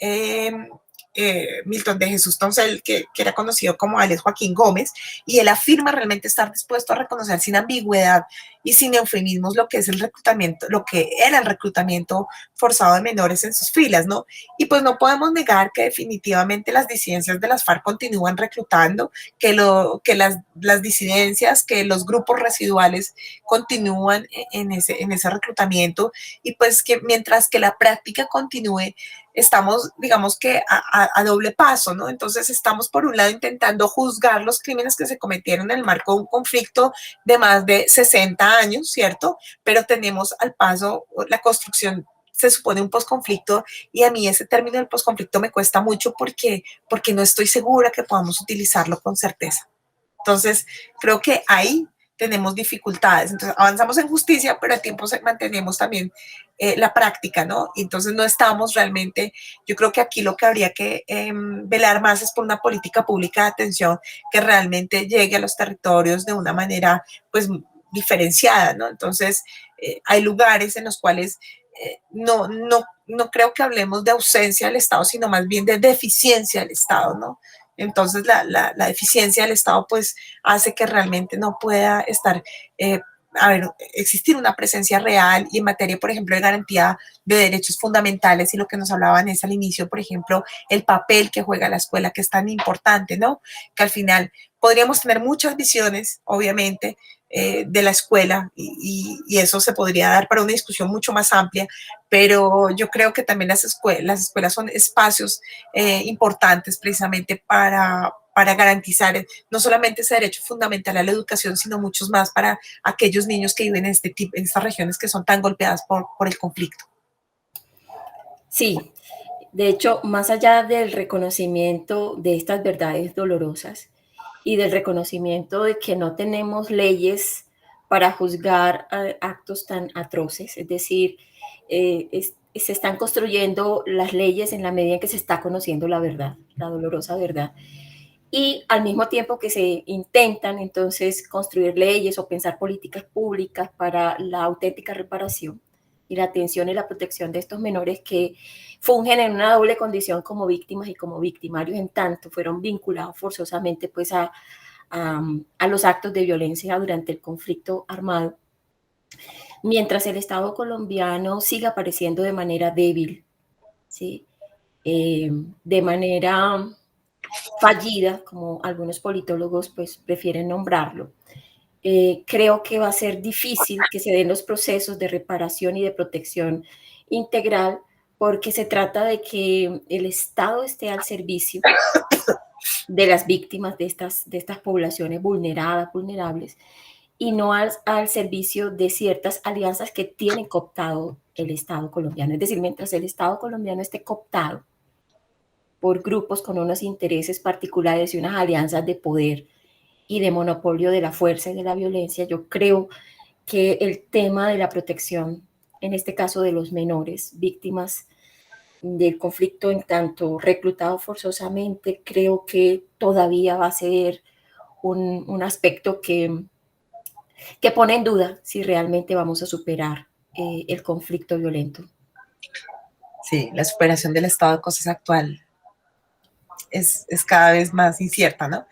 Milton de Jesús Toncel, que era conocido como alias Joaquín Gómez, y él afirma realmente estar dispuesto a reconocer sin ambigüedad y sin eufemismos lo que es el reclutamiento, lo que era el reclutamiento forzado de menores en sus filas, ¿no? Y pues no podemos negar que definitivamente las disidencias de las FARC continúan reclutando, que las disidencias, que los grupos residuales continúan en ese reclutamiento, y pues que mientras que la práctica continúe, estamos, digamos que a doble paso, ¿no? Entonces estamos por un lado intentando juzgar los crímenes que se cometieron en el marco de un conflicto de más de 60 años, ¿cierto? Pero tenemos al paso la construcción, se supone, un posconflicto, y a mí ese término del posconflicto me cuesta mucho porque no estoy segura que podamos utilizarlo con certeza. Entonces, creo que ahí tenemos dificultades. Entonces, avanzamos en justicia, pero al tiempo mantenemos también la práctica, ¿no? Y entonces no estamos realmente, yo creo que aquí lo que habría que velar más es por una política pública de atención que realmente llegue a los territorios de una manera, pues, diferenciada, ¿no? Entonces, hay lugares en los cuales no creo que hablemos de ausencia del Estado, sino más bien de deficiencia del Estado, ¿no? Entonces, la deficiencia del Estado, pues, hace que realmente no pueda estar, existir una presencia real y en materia, por ejemplo, de garantía de derechos fundamentales, y lo que nos hablaban es al inicio, por ejemplo, el papel que juega la escuela, que es tan importante, ¿no? Que al final podríamos tener muchas visiones, obviamente, de la escuela, y eso se podría dar para una discusión mucho más amplia, pero yo creo que también las escuelas son espacios importantes precisamente para garantizar no solamente ese derecho fundamental a la educación, sino muchos más para aquellos niños que viven en estas regiones que son tan golpeadas por el conflicto. Sí, de hecho, más allá del reconocimiento de estas verdades dolorosas y del reconocimiento de que no tenemos leyes para juzgar actos tan atroces, es decir, se están construyendo las leyes en la medida en que se está conociendo la verdad, la dolorosa verdad. Y al mismo tiempo que se intentan entonces construir leyes o pensar políticas públicas para la auténtica reparación y la atención y la protección de estos menores que fungen en una doble condición como víctimas y como victimarios, en tanto fueron vinculados forzosamente pues a los actos de violencia durante el conflicto armado. Mientras el Estado colombiano siga apareciendo de manera débil, ¿sí? De manera fallida, como algunos politólogos pues prefieren nombrarlo, creo que va a ser difícil que se den los procesos de reparación y de protección integral, porque se trata de que el Estado esté al servicio de las víctimas de estas poblaciones vulnerables, y no al servicio de ciertas alianzas que tienen cooptado el Estado colombiano. Es decir, mientras el Estado colombiano esté cooptado por grupos con unos intereses particulares y unas alianzas de poder y de monopolio de la fuerza y de la violencia, yo creo que el tema de la protección, en este caso de los menores, víctimas del conflicto en tanto reclutados forzosamente, creo que todavía va a ser un aspecto que pone en duda si realmente vamos a superar el conflicto violento. Sí, la superación del estado de cosas actual es cada vez más incierta, ¿no?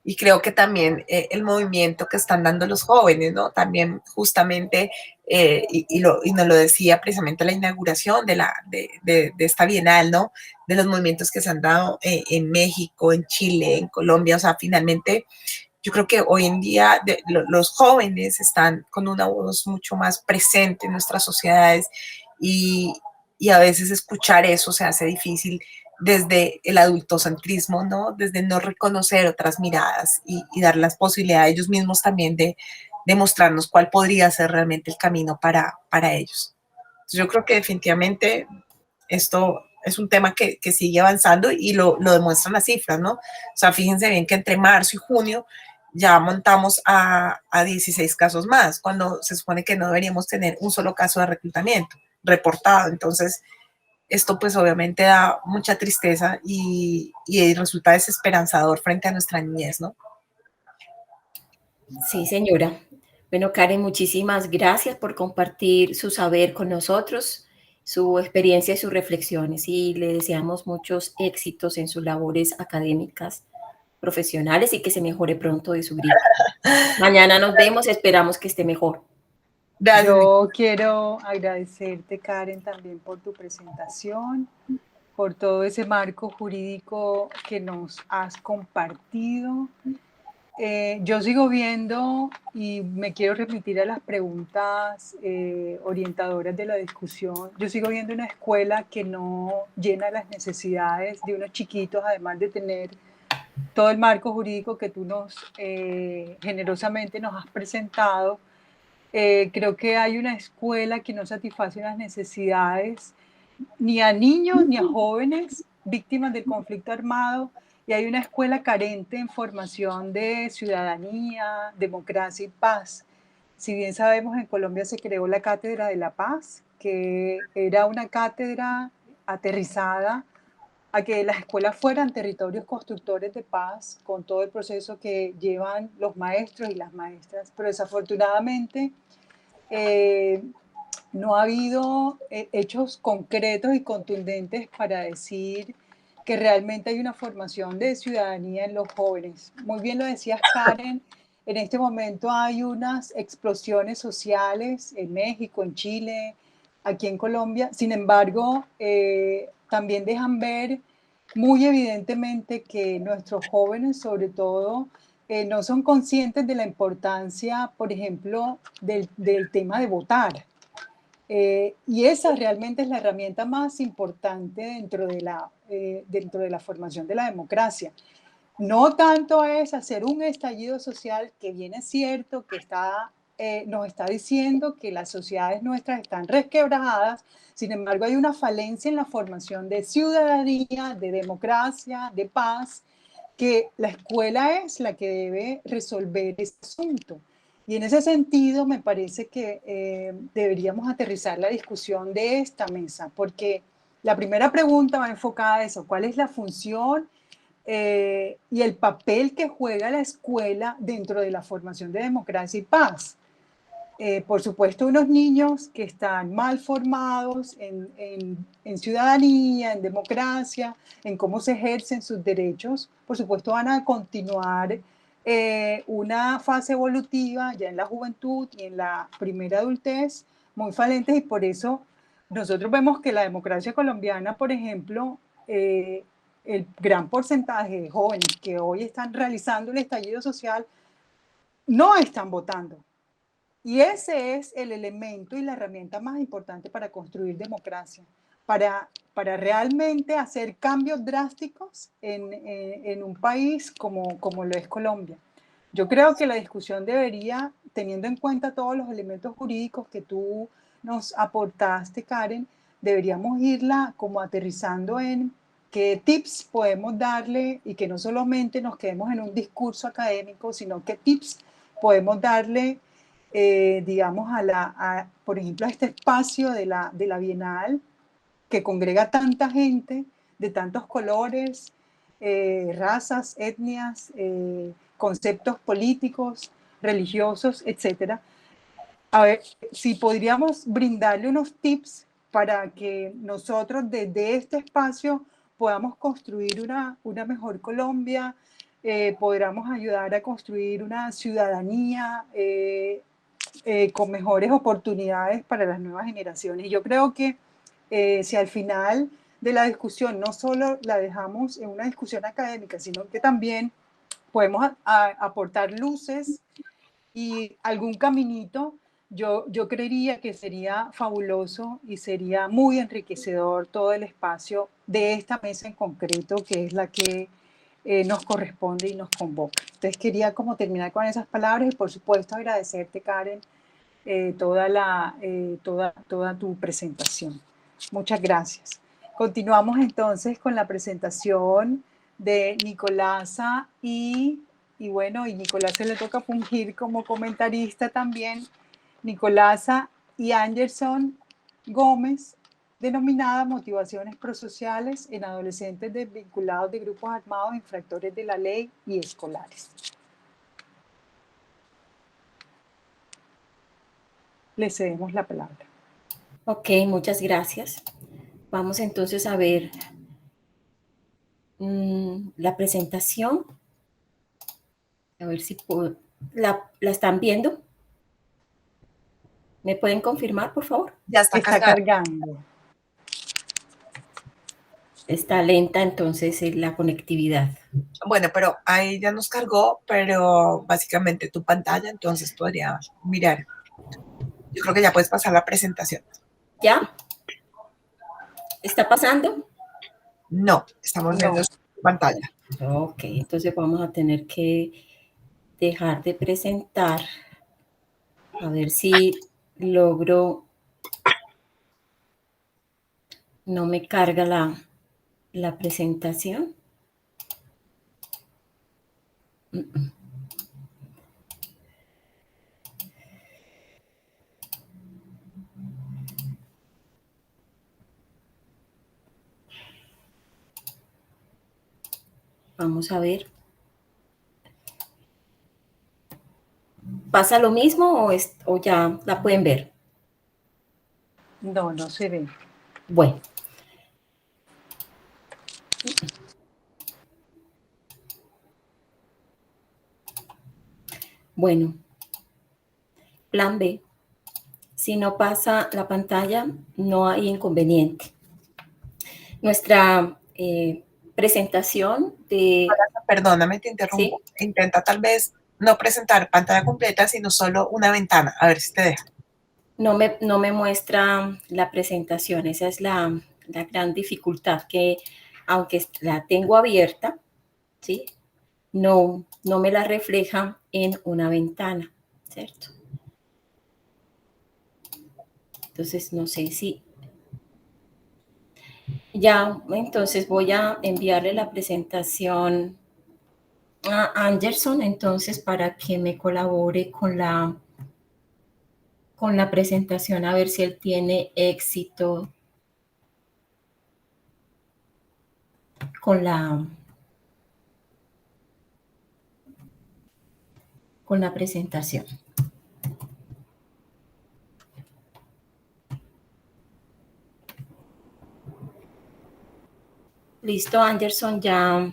y creo que también el movimiento que están dando los jóvenes, ¿no? También justamente, y nos lo decía precisamente la inauguración de esta Bienal, ¿no? De los movimientos que se han dado en México, en Chile, en Colombia, o sea, finalmente yo creo que hoy en día los jóvenes están con una voz mucho más presente en nuestras sociedades y, y a veces escuchar eso se hace difícil desde el adultocentrismo, ¿no? Desde no reconocer otras miradas y dar las posibilidades a ellos mismos también de mostrarnos cuál podría ser realmente el camino para ellos. Entonces, yo creo que definitivamente esto es un tema que sigue avanzando y lo demuestran las cifras, ¿no? O sea, fíjense bien que entre marzo y junio ya montamos a 16 casos más, cuando se supone que no deberíamos tener un solo caso de reclutamiento reportado. Entonces, esto pues obviamente da mucha tristeza y resulta desesperanzador frente a nuestra niñez, ¿no? Sí, señora. Bueno, Karen, muchísimas gracias por compartir su saber con nosotros, su experiencia y sus reflexiones. Y le deseamos muchos éxitos en sus labores académicas, profesionales y que se mejore pronto de su gripe. Mañana nos vemos, esperamos que esté mejor. Gracias. Yo quiero agradecerte, Karen, también por tu presentación, por todo ese marco jurídico que nos has compartido. Yo sigo viendo y me quiero remitir a las preguntas orientadoras de la discusión. Yo sigo viendo una escuela que no llena las necesidades de unos chiquitos, además de tener todo el marco jurídico que tú generosamente nos has presentado. Creo que hay una escuela que no satisface las necesidades ni a niños ni a jóvenes víctimas del conflicto armado, y hay una escuela carente en formación de ciudadanía, democracia y paz. Si bien sabemos, en Colombia se creó la Cátedra de la Paz, que era una cátedra aterrizada a que las escuelas fueran territorios constructores de paz, con todo el proceso que llevan los maestros y las maestras. Pero desafortunadamente no ha habido hechos concretos y contundentes para decir que realmente hay una formación de ciudadanía en los jóvenes. Muy bien lo decías, Karen, en este momento hay unas explosiones sociales en México, en Chile, aquí en Colombia. Sin embargo, también dejan ver muy evidentemente que nuestros jóvenes, sobre todo, no son conscientes de la importancia, por ejemplo, del tema de votar. Y esa realmente es la herramienta más importante dentro de la formación de la democracia. No tanto es hacer un estallido social, que bien es cierto que nos está diciendo que las sociedades nuestras están resquebrajadas. Sin embargo, hay una falencia en la formación de ciudadanía, de democracia, de paz, que la escuela es la que debe resolver ese asunto. Y en ese sentido me parece que deberíamos aterrizar la discusión de esta mesa, porque la primera pregunta va enfocada a eso: ¿cuál es la función y el papel que juega la escuela dentro de la formación de democracia y paz? Por supuesto, unos niños que están mal formados en ciudadanía, en democracia, en cómo se ejercen sus derechos, por supuesto van a continuar una fase evolutiva ya en la juventud y en la primera adultez muy falentes, y por eso nosotros vemos que la democracia colombiana, por ejemplo, el gran porcentaje de jóvenes que hoy están realizando el estallido social no están votando. Y ese es el elemento y la herramienta más importante para construir democracia, para realmente hacer cambios drásticos en un país como lo es Colombia. Yo creo que la discusión debería, teniendo en cuenta todos los elementos jurídicos que tú nos aportaste, Karen, deberíamos irla como aterrizando en qué tips podemos darle, y que no solamente nos quedemos en un discurso académico, sino qué tips podemos darle, digamos, por ejemplo, a este espacio de la Bienal, que congrega tanta gente de tantos colores, razas, etnias, conceptos políticos, religiosos, etcétera. A ver, si podríamos brindarle unos tips para que nosotros desde este espacio podamos construir una mejor Colombia, podamos ayudar a construir una ciudadanía con mejores oportunidades para las nuevas generaciones. Y yo creo que si al final de la discusión no solo la dejamos en una discusión académica, sino que también podemos aportar luces y algún caminito, yo creería que sería fabuloso y sería muy enriquecedor todo el espacio de esta mesa en concreto, que es la que nos corresponde y nos convoca. Entonces quería como terminar con esas palabras y por supuesto agradecerte, Karen, toda tu presentación. Muchas gracias. Continuamos entonces con la presentación de Nicolasa y bueno, y Nicolasa le toca fungir como comentarista también. Nicolasa y Anderson Gómez, denominada Motivaciones Prosociales en Adolescentes Desvinculados de Grupos Armados, Infractores de la Ley y Escolares. Le cedemos la palabra. Ok, muchas gracias. Vamos entonces a ver la presentación. A ver si la están viendo. ¿Me pueden confirmar, por favor? Ya está cargando. Está lenta entonces la conectividad. Bueno, pero ahí ya nos cargó, pero básicamente tu pantalla, entonces podrías mirar. Yo creo que ya puedes pasar la presentación. ¿Ya? ¿Está pasando? No, estamos viendo su pantalla. Ok, entonces vamos a tener que dejar de presentar. A ver si logro. No me carga la presentación. Vamos a ver. ¿Pasa lo mismo o ya la pueden ver? No, no se ve. Bueno. Bueno. Plan B. Si no pasa la pantalla, no hay inconveniente. Nuestra presentación de... Perdóname, te interrumpo. ¿Sí? Intenta tal vez no presentar pantalla completa, sino solo una ventana, a ver si te deja. No me muestra la presentación, esa es la gran dificultad, que aunque la tengo abierta, ¿sí? No me la refleja en una ventana, ¿cierto? Entonces, no sé si... Ya, entonces voy a enviarle la presentación a Anderson, entonces, para que me colabore con la presentación, a ver si él tiene éxito con la presentación. Listo, Anderson, ya.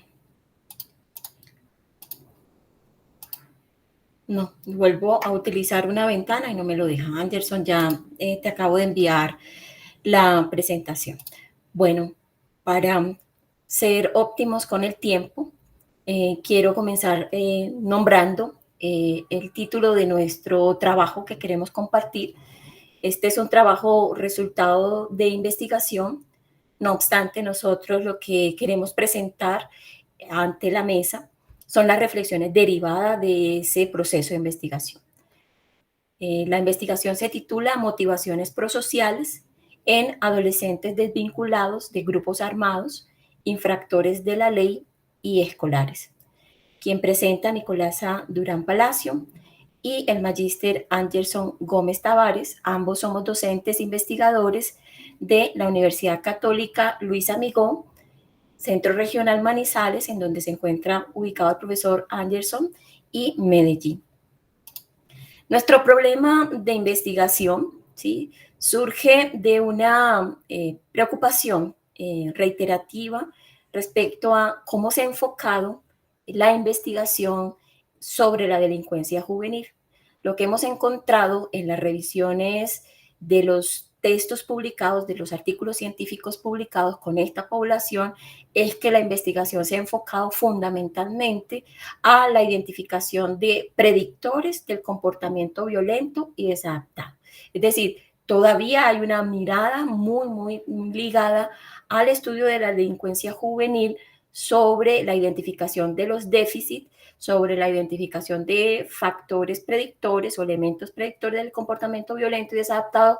No, vuelvo a utilizar una ventana y no me lo deja. Anderson, ya te acabo de enviar la presentación. Bueno, para ser óptimos con el tiempo, quiero comenzar nombrando el título de nuestro trabajo que queremos compartir. Este es un trabajo resultado de investigación. No obstante, nosotros lo que queremos presentar ante la mesa son las reflexiones derivadas de ese proceso de investigación. La investigación se titula Motivaciones prosociales en adolescentes desvinculados de grupos armados, infractores de la ley y escolares. Quien presenta Nicolasa Durán Palacio y el magíster Anderson Gómez Tavares. Ambos somos docentes investigadores de la Universidad Católica Luis Amigó, Centro Regional Manizales, en donde se encuentra ubicado el profesor Anderson, y Medellín. Nuestro problema de investigación, ¿sí?, surge de una preocupación reiterativa respecto a cómo se ha enfocado la investigación sobre la delincuencia juvenil. Lo que hemos encontrado en las revisiones de los textos publicados, de los artículos científicos publicados con esta población, es que la investigación se ha enfocado fundamentalmente a la identificación de predictores del comportamiento violento y desadaptado. Es decir, todavía hay una mirada muy ligada al estudio de la delincuencia juvenil sobre la identificación de los déficits, sobre la identificación de factores predictores o elementos predictores del comportamiento violento y desadaptado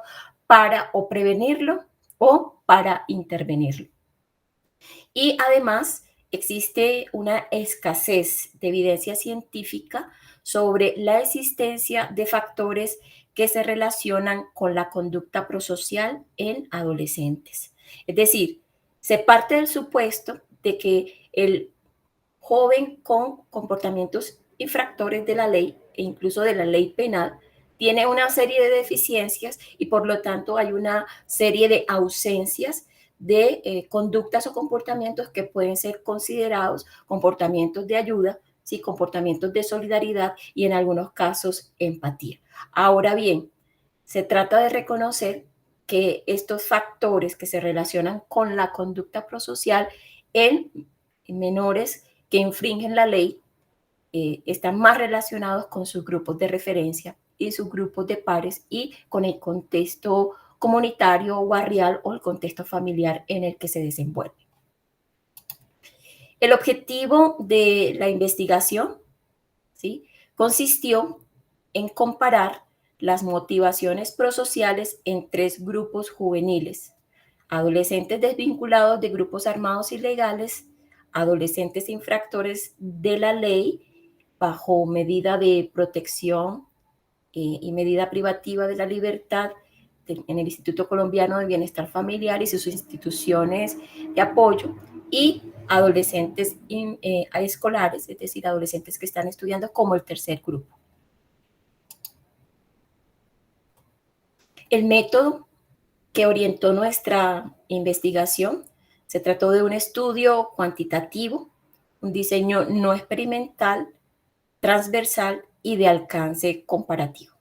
para o prevenirlo o para intervenirlo. Y además existe una escasez de evidencia científica sobre la existencia de factores que se relacionan con la conducta prosocial en adolescentes. Es decir, se parte del supuesto de que el joven con comportamientos infractores de la ley e incluso de la ley penal tiene una serie de deficiencias y por lo tanto hay una serie de ausencias de conductas o comportamientos que pueden ser considerados comportamientos de ayuda, ¿sí? Comportamientos de solidaridad y en algunos casos empatía. Ahora bien, se trata de reconocer que estos factores que se relacionan con la conducta prosocial en menores que infringen la ley están más relacionados con sus grupos de referencia y sus grupos de pares y con el contexto comunitario o barrial o el contexto familiar en el que se desenvuelve. El objetivo de la investigación, ¿sí?, consistió en comparar las motivaciones prosociales en 3 grupos juveniles: adolescentes desvinculados de grupos armados ilegales, adolescentes infractores de la ley bajo medida de protección y medida privativa de la libertad en el Instituto Colombiano de Bienestar Familiar y sus instituciones de apoyo, y adolescentes escolares, es decir, adolescentes que están estudiando, como el tercer grupo. El método que orientó nuestra investigación se trató de un estudio cuantitativo, un diseño no experimental, transversal y de alcance comparativo.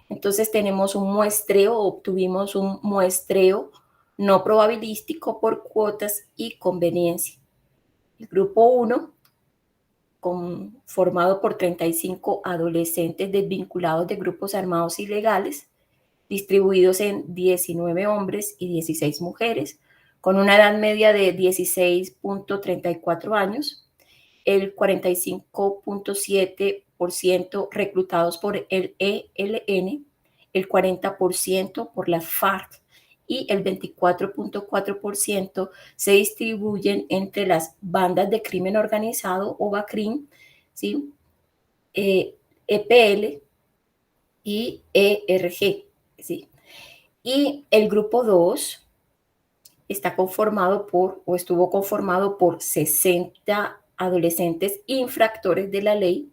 Entonces tenemos un muestreo, obtuvimos un muestreo no probabilístico por cuotas y conveniencia. El grupo 1, formado por 35 adolescentes desvinculados de grupos armados ilegales, distribuidos en 19 hombres y 16 mujeres, con una edad media de 16.34 años, el 45.7% reclutados por el ELN, el 40% por las FARC y el 24.4% se distribuyen entre las bandas de crimen organizado o BACRIM, ¿sí?, EPL y ERG. ¿Sí? Y el grupo 2 está conformado por, o estuvo conformado por 60 adolescentes infractores de la ley,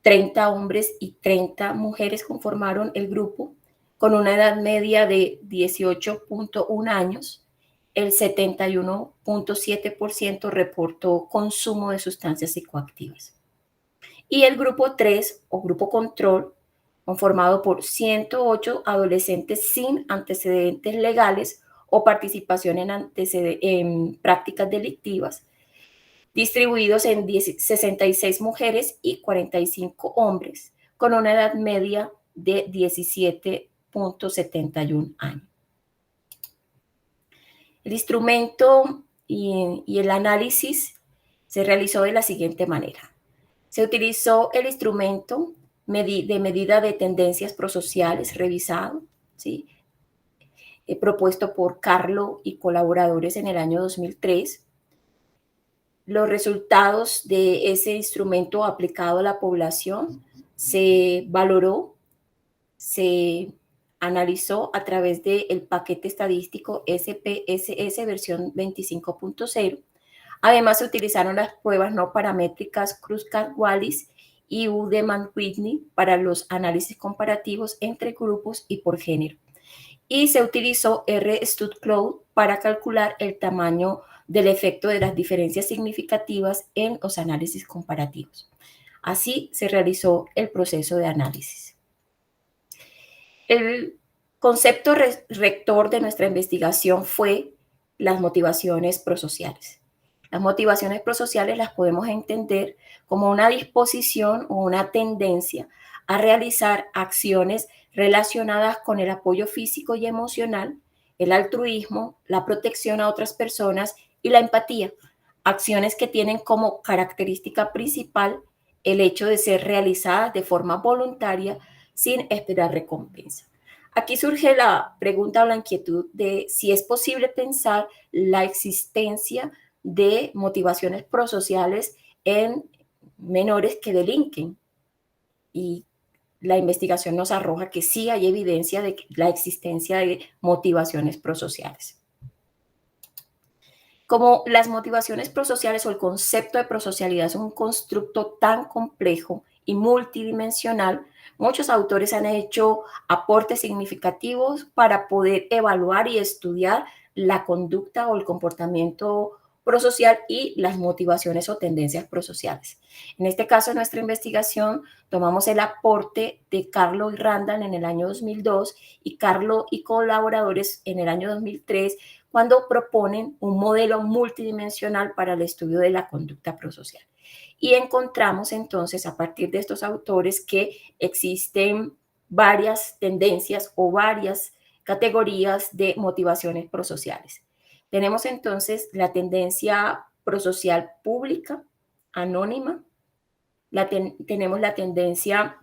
30 hombres y 30 mujeres conformaron el grupo, con una edad media de 18.1 años. El 71.7% reportó consumo de sustancias psicoactivas. Y el grupo 3, o grupo control, conformado por 108 adolescentes sin antecedentes legales o participación en prácticas delictivas, distribuidos en 66 mujeres y 45 hombres, con una edad media de 17.71 años. El instrumento y el análisis se realizó de la siguiente manera. Se utilizó el instrumento de medida de tendencias prosociales revisado, ¿sí?, propuesto por Carlo y colaboradores en el año 2003. Los resultados de ese instrumento aplicado a la población se valoró, se analizó a través del paquete estadístico SPSS versión 25.0. Además, se utilizaron las pruebas no paramétricas Cruz-Wallis y Udeman-Whitney para los análisis comparativos entre grupos y por género. Y se utilizó RStudyCloud para calcular el tamaño del efecto de las diferencias significativas en los análisis comparativos. Así se realizó el proceso de análisis. El concepto rector de nuestra investigación fue las motivaciones prosociales. Las motivaciones prosociales las podemos entender como una disposición o una tendencia a realizar acciones relacionadas con el apoyo físico y emocional, el altruismo, la protección a otras personas y la empatía. Acciones que tienen como característica principal el hecho de ser realizadas de forma voluntaria sin esperar recompensa. Aquí surge la pregunta o la inquietud de si es posible pensar la existencia de motivaciones prosociales en menores que delinquen. Y la investigación nos arroja que sí hay evidencia de la existencia de motivaciones prosociales. Como las motivaciones prosociales o el concepto de prosocialidad es un constructo tan complejo y multidimensional, muchos autores han hecho aportes significativos para poder evaluar y estudiar la conducta o el comportamiento prosocial y las motivaciones o tendencias prosociales. En este caso, en nuestra investigación, tomamos el aporte de Carlo y Randall en el año 2002 y Carlo y colaboradores en el año 2003, cuando proponen un modelo multidimensional para el estudio de la conducta prosocial. Y encontramos entonces a partir de estos autores que existen varias tendencias o varias categorías de motivaciones prosociales. Tenemos entonces la tendencia prosocial pública, anónima, tenemos la tendencia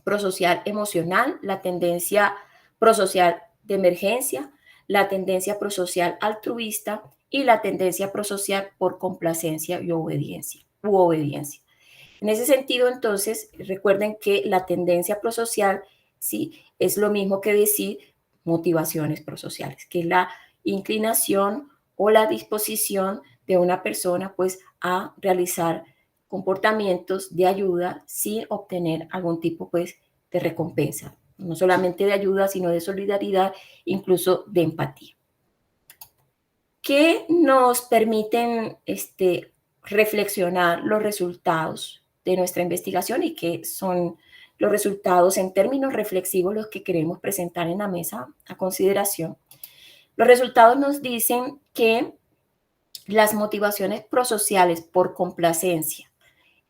prosocial emocional, la tendencia prosocial de emergencia, la tendencia prosocial altruista y la tendencia prosocial por complacencia y obediencia. En ese sentido, entonces, recuerden que la tendencia prosocial, sí, es lo mismo que decir motivaciones prosociales, que es la inclinación o la disposición de una persona, pues, a realizar comportamientos de ayuda sin obtener algún tipo, pues, de recompensa. No solamente de ayuda, sino de solidaridad, incluso de empatía. ¿Qué nos permiten reflexionar los resultados de nuestra investigación y qué son los resultados en términos reflexivos los que queremos presentar en la mesa a consideración? Los resultados nos dicen que las motivaciones prosociales por complacencia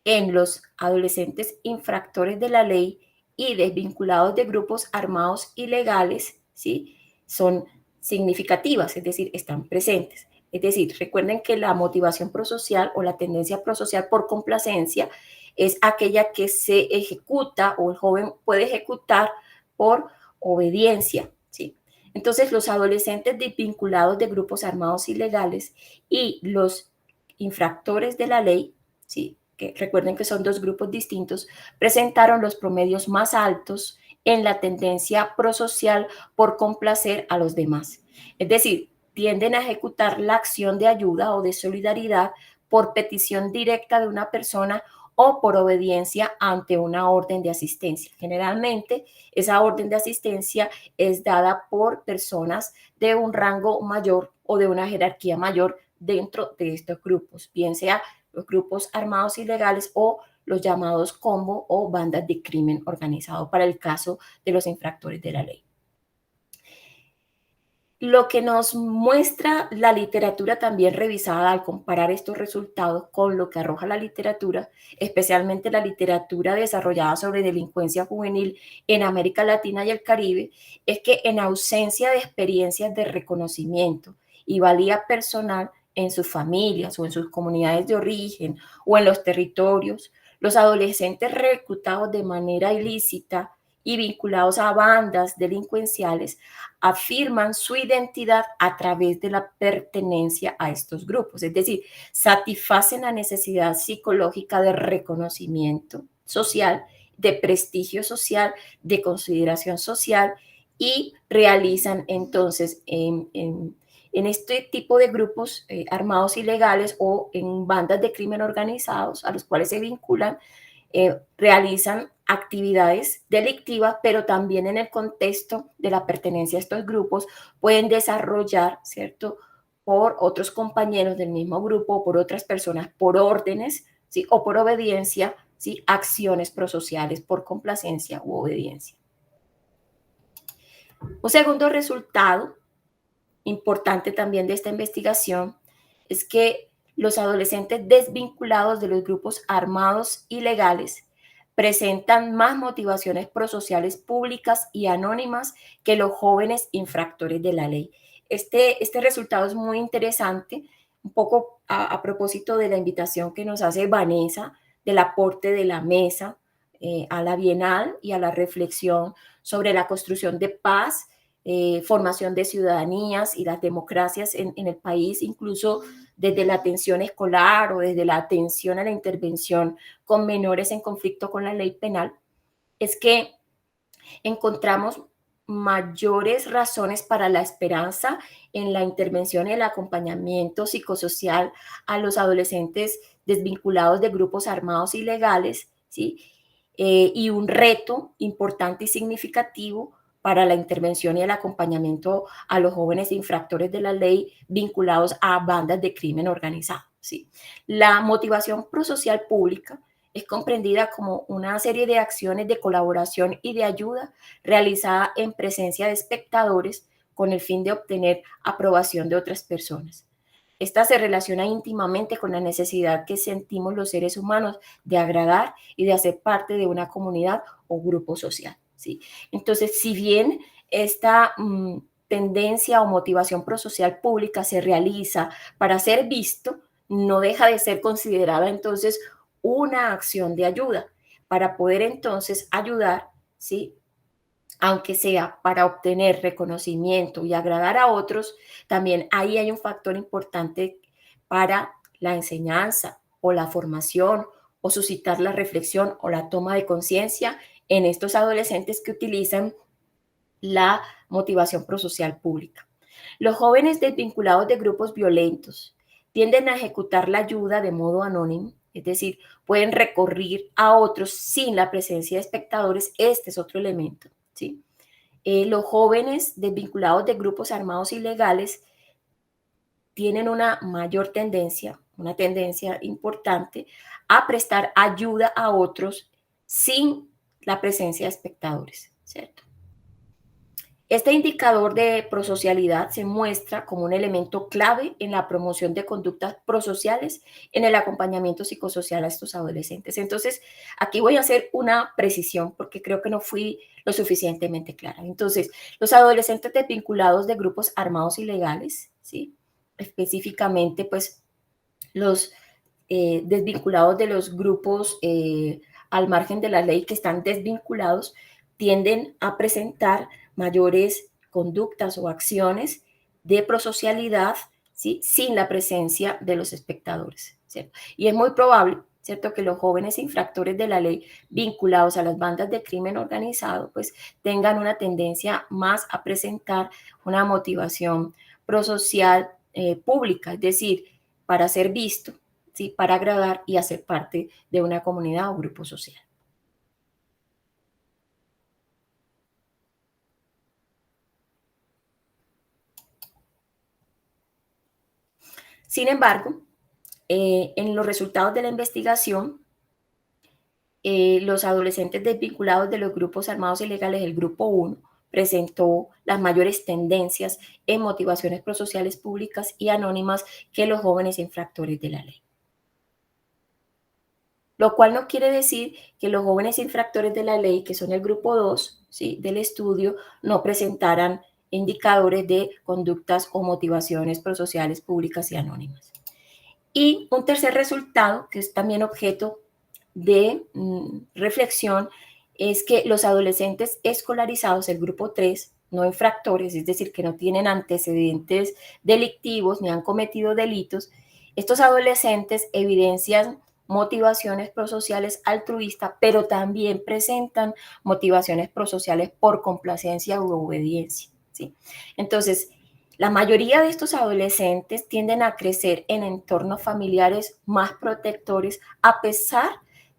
en los adolescentes infractores de la ley y desvinculados de grupos armados ilegales, ¿sí?, son significativas, es decir, están presentes. Es decir, recuerden que la motivación prosocial o la tendencia prosocial por complacencia es aquella que se ejecuta o el joven puede ejecutar por obediencia, ¿sí? Entonces, los adolescentes desvinculados de grupos armados ilegales y los infractores de la ley, ¿sí?, que recuerden que son dos grupos distintos, presentaron los promedios más altos en la tendencia prosocial por complacer a los demás. Es decir, tienden a ejecutar la acción de ayuda o de solidaridad por petición directa de una persona o por obediencia ante una orden de asistencia. Generalmente, esa orden de asistencia es dada por personas de un rango mayor o de una jerarquía mayor dentro de estos grupos, bien sea los grupos armados ilegales o los llamados combo o bandas de crimen organizado para el caso de los infractores de la ley. Lo que nos muestra la literatura también revisada al comparar estos resultados con lo que arroja la literatura, especialmente la literatura desarrollada sobre delincuencia juvenil en América Latina y el Caribe, es que en ausencia de experiencias de reconocimiento y valía personal en sus familias o en sus comunidades de origen o en los territorios, los adolescentes reclutados de manera ilícita y vinculados a bandas delincuenciales afirman su identidad a través de la pertenencia a estos grupos, es decir, satisfacen la necesidad psicológica de reconocimiento social, de prestigio social, de consideración social y realizan entonces en este tipo de grupos armados ilegales o en bandas de crimen organizados a los cuales se vinculan, realizan actividades delictivas, pero también en el contexto de la pertenencia a estos grupos pueden desarrollar, ¿cierto?, por otros compañeros del mismo grupo o por otras personas por órdenes, ¿sí? O por obediencia, ¿sí? Acciones prosociales por complacencia u obediencia. Un segundo resultado importante también de esta investigación es que los adolescentes desvinculados de los grupos armados y legales presentan más motivaciones prosociales públicas y anónimas que los jóvenes infractores de la ley. Este resultado es muy interesante, un poco a propósito de la invitación que nos hace Vanessa, del aporte de la mesa a la Bienal y a la reflexión sobre la construcción de paz, formación de ciudadanías y las democracias en el país, incluso desde la atención escolar o desde la atención a la intervención con menores en conflicto con la ley penal, es que encontramos mayores razones para la esperanza en la intervención y el acompañamiento psicosocial a los adolescentes desvinculados de grupos armados ilegales, ¿sí? Y un reto importante y significativo para la intervención y el acompañamiento a los jóvenes infractores de la ley vinculados a bandas de crimen organizado, ¿sí? La motivación prosocial pública es comprendida como una serie de acciones de colaboración y de ayuda realizada en presencia de espectadores con el fin de obtener aprobación de otras personas. Esta se relaciona íntimamente con la necesidad que sentimos los seres humanos de agradar y de hacer parte de una comunidad o grupo social, ¿sí? Entonces, si bien esta tendencia o motivación prosocial pública se realiza para ser visto, no deja de ser considerada entonces una acción de ayuda para poder entonces ayudar, ¿sí? Aunque sea para obtener reconocimiento y agradar a otros, también ahí hay un factor importante para la enseñanza o la formación o suscitar la reflexión o la toma de conciencia en estos adolescentes que utilizan la motivación prosocial pública. Los jóvenes desvinculados de grupos violentos tienden a ejecutar la ayuda de modo anónimo, es decir, pueden recurrir a otros sin la presencia de espectadores. Este es otro elemento, ¿sí? Los jóvenes desvinculados de grupos armados ilegales tienen una mayor tendencia, una tendencia importante, a prestar ayuda a otros sin la presencia de espectadores, ¿cierto? Este indicador de prosocialidad se muestra como un elemento clave en la promoción de conductas prosociales en el acompañamiento psicosocial a estos adolescentes. Entonces, aquí voy a hacer una precisión porque creo que no fui lo suficientemente clara. Entonces, los adolescentes desvinculados de grupos armados ilegales, ¿sí? Específicamente, pues, los desvinculados de los grupos al margen de la ley que están desvinculados, tienden a presentar mayores conductas o acciones de prosocialidad, ¿sí? Sin la presencia de los espectadores, ¿cierto? Y es muy probable, ¿cierto?, que los jóvenes infractores de la ley vinculados a las bandas de crimen organizado pues tengan una tendencia más a presentar una motivación prosocial pública, es decir, para ser visto, ¿sí?, para agradar y hacer parte de una comunidad o grupo social. Sin embargo, en los resultados de la investigación, los adolescentes desvinculados de los grupos armados ilegales, el grupo 1, presentó las mayores tendencias en motivaciones prosociales públicas y anónimas que los jóvenes infractores de la ley. Lo cual no quiere decir que los jóvenes infractores de la ley, que son el grupo 2, ¿sí?, del estudio, no presentaran indicadores de conductas o motivaciones prosociales públicas y anónimas. Y un tercer resultado, que es también objeto de reflexión, es que los adolescentes escolarizados, el grupo 3, no infractores, es decir, que no tienen antecedentes delictivos ni han cometido delitos, estos adolescentes evidencian motivaciones prosociales altruistas, pero también presentan motivaciones prosociales por complacencia u obediencia, ¿sí? Entonces, la mayoría de estos adolescentes tienden a crecer en entornos familiares más protectores, a pesar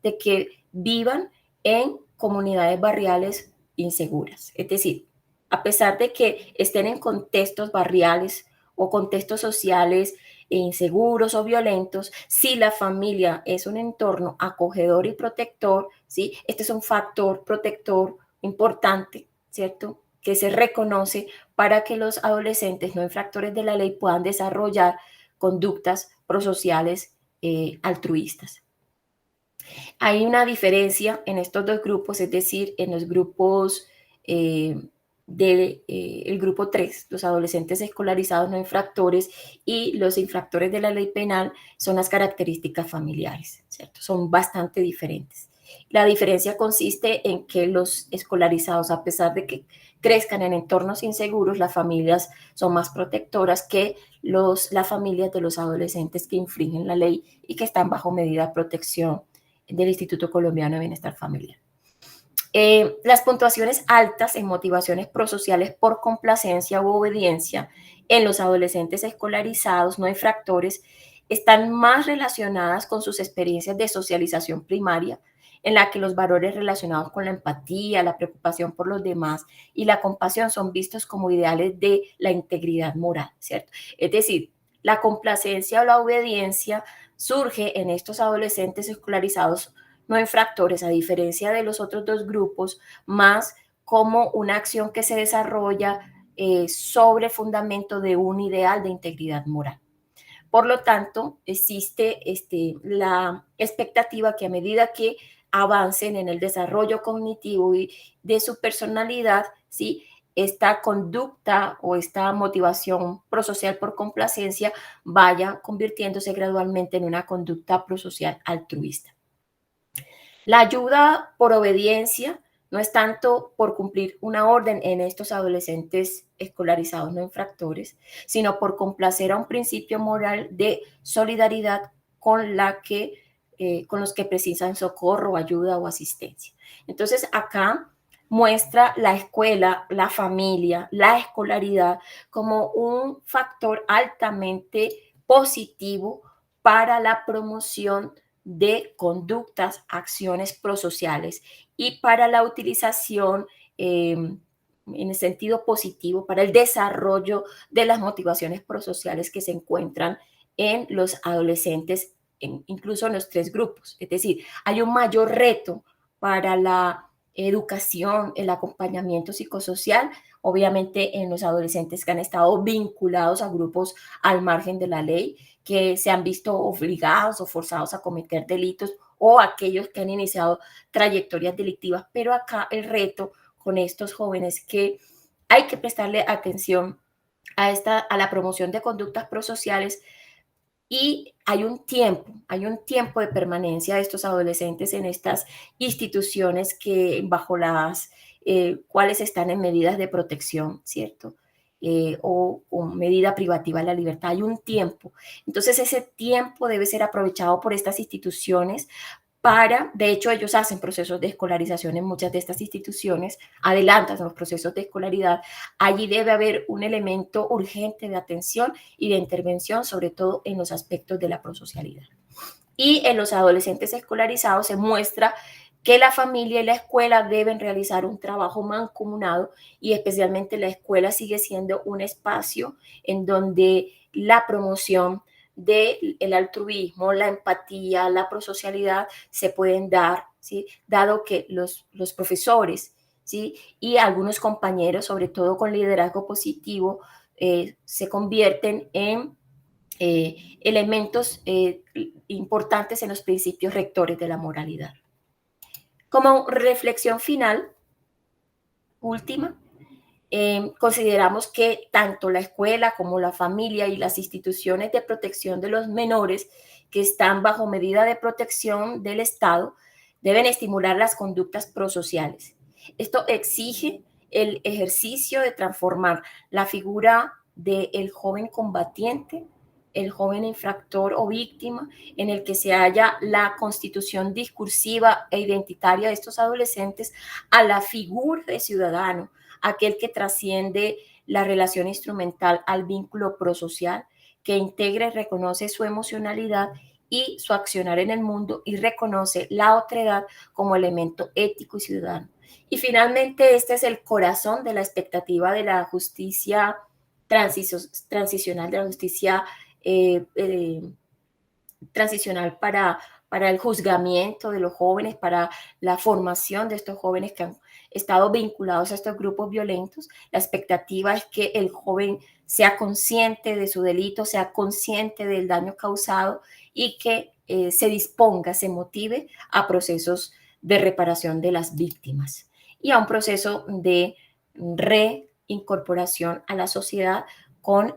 de que vivan en comunidades barriales inseguras. Es decir, a pesar de que estén en contextos barriales o contextos sociales inseguros o violentos, si la familia es un entorno acogedor y protector, ¿sí? Este es un factor protector importante, ¿cierto?, que se reconoce para que los adolescentes no infractores de la ley puedan desarrollar conductas prosociales altruistas. Hay una diferencia en estos dos grupos, es decir, en los grupos el grupo 3, los adolescentes escolarizados no infractores, y los infractores de la ley penal son las características familiares, ¿cierto? Son bastante diferentes. La diferencia consiste en que los escolarizados, a pesar de que crezcan en entornos inseguros, las familias son más protectoras que las familias de los adolescentes que infringen la ley y que están bajo medida de protección del Instituto Colombiano de Bienestar Familiar. Las puntuaciones altas en motivaciones prosociales por complacencia u obediencia en los adolescentes escolarizados no infractores están más relacionadas con sus experiencias de socialización primaria, en la que los valores relacionados con la empatía, la preocupación por los demás y la compasión son vistos como ideales de la integridad moral, ¿cierto? Es decir, la complacencia o la obediencia surge en estos adolescentes escolarizados no infractores, a diferencia de los otros dos grupos, más como una acción que se desarrolla sobre fundamento de un ideal de integridad moral. Por lo tanto, existe la expectativa que a medida que avancen en el desarrollo cognitivo y de su personalidad, ¿sí?, esta conducta o esta motivación prosocial por complacencia vaya convirtiéndose gradualmente en una conducta prosocial altruista. La ayuda por obediencia no es tanto por cumplir una orden en estos adolescentes escolarizados no infractores, sino por complacer a un principio moral de solidaridad con los que precisan socorro, ayuda o asistencia. Entonces, acá muestra la escuela, la familia, la escolaridad como un factor altamente positivo para la promoción de conductas, acciones prosociales y para la utilización en el sentido positivo, para el desarrollo de las motivaciones prosociales que se encuentran en los adolescentes, incluso en los tres grupos. Es decir, hay un mayor reto para la educación, el acompañamiento psicosocial, obviamente en los adolescentes que han estado vinculados a grupos al margen de la ley, que se han visto obligados o forzados a cometer delitos, o aquellos que han iniciado trayectorias delictivas. Pero acá el reto con estos jóvenes que hay que prestarle atención a la promoción de conductas prosociales, y hay un tiempo de permanencia de estos adolescentes en estas instituciones que bajo las cuales están en medidas de protección, ¿cierto? O medida privativa de la libertad. Hay un tiempo. Entonces, ese tiempo debe ser aprovechado por estas instituciones de hecho, ellos hacen procesos de escolarización en muchas de estas instituciones, adelantan los procesos de escolaridad. Allí debe haber un elemento urgente de atención y de intervención, sobre todo en los aspectos de la prosocialidad. Y en los adolescentes escolarizados se muestra que la familia y la escuela deben realizar un trabajo mancomunado, y especialmente la escuela sigue siendo un espacio en donde la promoción del altruismo, la empatía, la prosocialidad se pueden dar, ¿sí?, dado que los profesores, ¿sí?, y algunos compañeros, sobre todo con liderazgo positivo, se convierten en elementos importantes en los principios rectores de la moralidad. Como reflexión final, última, consideramos que tanto la escuela como la familia y las instituciones de protección de los menores que están bajo medida de protección del Estado deben estimular las conductas prosociales. Esto exige el ejercicio de transformar la figura del joven combatiente, el joven infractor o víctima, en el que se halla la constitución discursiva e identitaria de estos adolescentes, a la figura de ciudadano, aquel que trasciende la relación instrumental al vínculo prosocial, que integra y reconoce su emocionalidad y su accionar en el mundo, y reconoce la otredad como elemento ético y ciudadano. Y finalmente, este es el corazón de la expectativa de la justicia transicional, de la justicia transicional para el juzgamiento de los jóvenes, para la formación de estos jóvenes que han estado vinculados a estos grupos violentos. La expectativa es que el joven sea consciente de su delito, sea consciente del daño causado y que se disponga, se motive a procesos de reparación de las víctimas y a un proceso de reincorporación a la sociedad con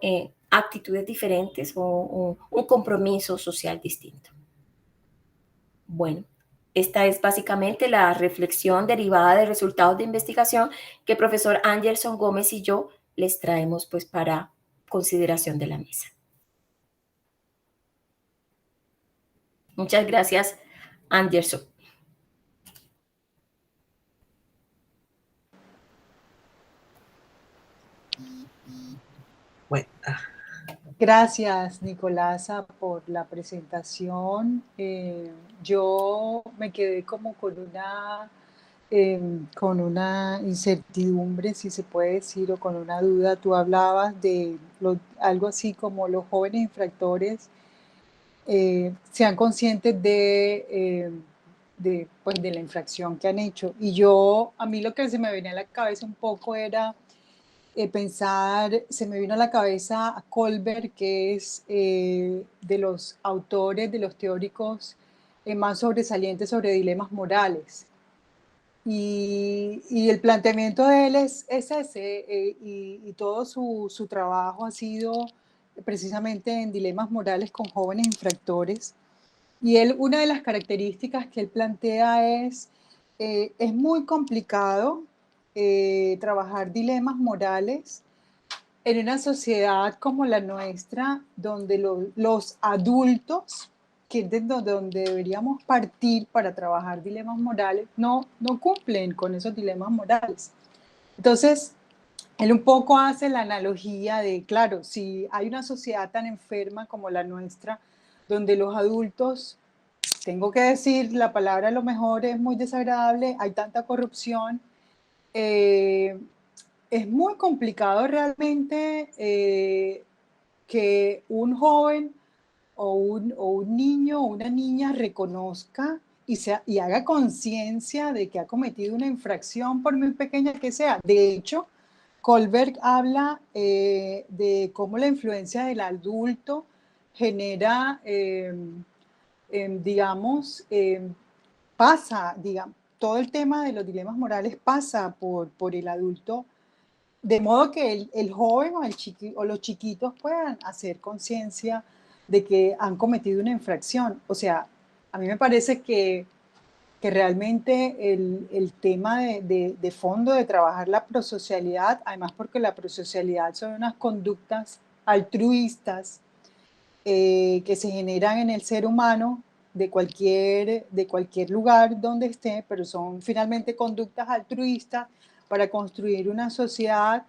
actitudes diferentes o un compromiso social distinto. Bueno, esta es básicamente la reflexión derivada de resultados de investigación que el profesor Anderson Gómez y yo les traemos pues para consideración de la mesa. Muchas gracias, Anderson. Bueno. Gracias, Nicolasa, por la presentación. Yo me quedé como con una incertidumbre, si se puede decir, o con una duda. Tú hablabas de algo así como los jóvenes infractores sean conscientes pues, de la infracción que han hecho. Y a mí lo que se me venía a la cabeza un poco era se me vino a la cabeza a Kohlberg, que es de los autores, de los teóricos más sobresalientes sobre dilemas morales. Y el planteamiento de él es ese, y todo su trabajo ha sido precisamente en dilemas morales con jóvenes infractores. Y una de las características que él plantea es muy complicado trabajar dilemas morales en una sociedad como la nuestra, donde los adultos, que es de donde deberíamos partir para trabajar dilemas morales, no cumplen con esos dilemas morales. Entonces, él un poco hace la analogía de, claro, si hay una sociedad tan enferma como la nuestra, donde los adultos, tengo que decir, la palabra a lo mejor es muy desagradable, hay tanta corrupción, es muy complicado realmente que un joven o un niño o una niña reconozca y haga conciencia de que ha cometido una infracción por muy pequeña que sea. De hecho, Kohlberg habla de cómo la influencia del adulto genera, digamos, todo el tema de los dilemas morales pasa por el adulto, de modo que el joven o los chiquitos puedan hacer conciencia de que han cometido una infracción. O sea, a mí me parece que realmente el tema de fondo de trabajar la prosocialidad, además porque la prosocialidad son unas conductas altruistas que se generan en el ser humano de cualquier lugar donde esté, pero son finalmente conductas altruistas para construir una sociedad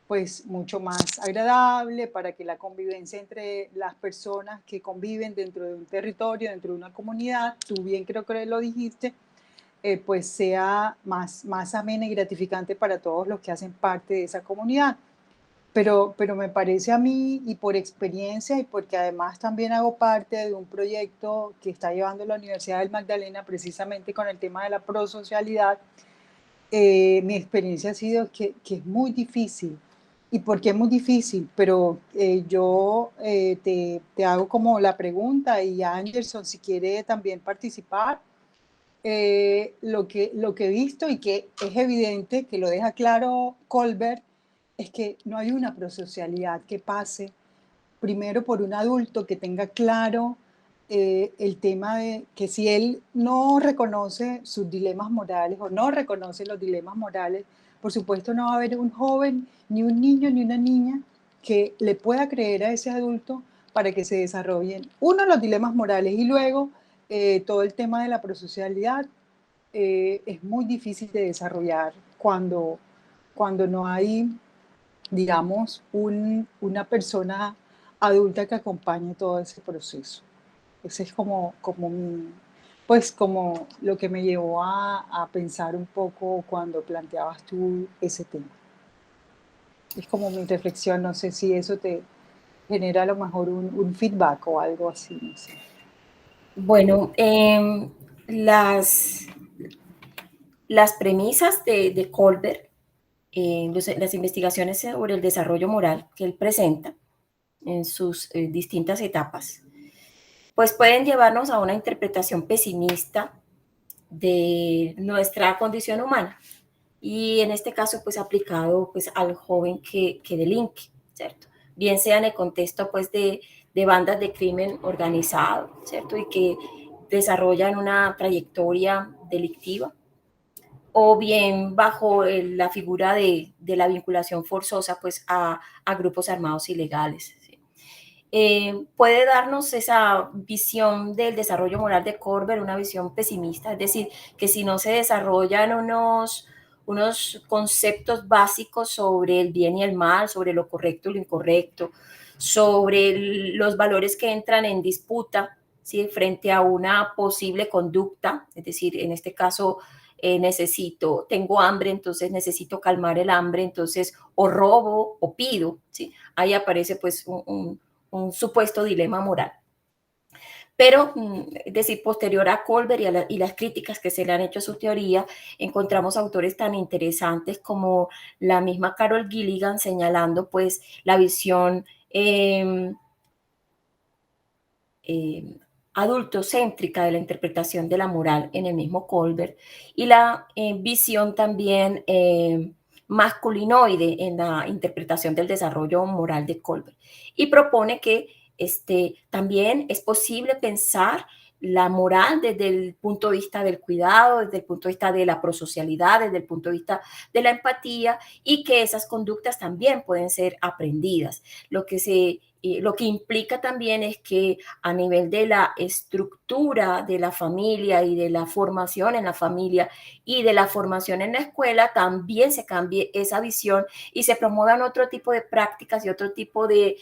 pues mucho más agradable, para que la convivencia entre las personas que conviven dentro de un territorio, dentro de una comunidad, tú bien creo que lo dijiste, pues sea más amena y gratificante para todos los que hacen parte de esa comunidad. Pero me parece a mí, y por experiencia, y porque además también hago parte de un proyecto que está llevando la Universidad del Magdalena precisamente con el tema de la prosocialidad, mi experiencia ha sido que es muy difícil. ¿Y por qué es muy difícil? Pero yo te hago como la pregunta, y Anderson, si quiere también participar, lo que he visto y que es evidente, que lo deja claro Kohlberg, es que no hay una prosocialidad que pase primero por un adulto que tenga claro el tema de que si él no reconoce sus dilemas morales o no reconoce los dilemas morales, por supuesto no va a haber un joven, ni un niño, ni una niña que le pueda creer a ese adulto para que se desarrollen, uno, los dilemas morales, y luego todo el tema de la prosocialidad es muy difícil de desarrollar cuando no hay, digamos, una persona adulta que acompañe todo ese proceso. Ese es pues como lo que me llevó a pensar un poco cuando planteabas tú ese tema. Es como mi reflexión, no sé si eso te genera a lo mejor un feedback o algo así, no sé. Bueno, las premisas de Colbert, las investigaciones sobre el desarrollo moral que él presenta en sus distintas etapas, pues pueden llevarnos a una interpretación pesimista de nuestra condición humana. Y en este caso, pues aplicado pues, al joven que delinque, ¿cierto? Bien sea en el contexto pues, de bandas de crimen organizado, ¿cierto? Y que desarrollan una trayectoria delictiva, o bien bajo la figura de la vinculación forzosa pues, a grupos armados ilegales. ¿Sí? Puede darnos esa visión del desarrollo moral de Colbert, una visión pesimista, es decir, que si no se desarrollan unos conceptos básicos sobre el bien y el mal, sobre lo correcto y lo incorrecto, sobre los valores que entran en disputa, ¿sí? Frente a una posible conducta, es decir, en este caso tengo hambre, entonces necesito calmar el hambre, entonces o robo o pido, ¿sí? Ahí aparece pues un supuesto dilema moral. Pero, es decir, posterior a Colbert y las críticas que se le han hecho a su teoría, encontramos autores tan interesantes como la misma Carol Gilligan señalando pues la visión adultocéntrica de la interpretación de la moral en el mismo Colbert y la visión también masculinoide en la interpretación del desarrollo moral de Colbert. Y propone que también es posible pensar la moral desde el punto de vista del cuidado, desde el punto de vista de la prosocialidad, desde el punto de vista de la empatía, y que esas conductas también pueden ser aprendidas. Lo que implica también es que a nivel de la estructura de la familia y de la formación en la familia y de la formación en la escuela, también se cambie esa visión y se promuevan otro tipo de prácticas y otro tipo de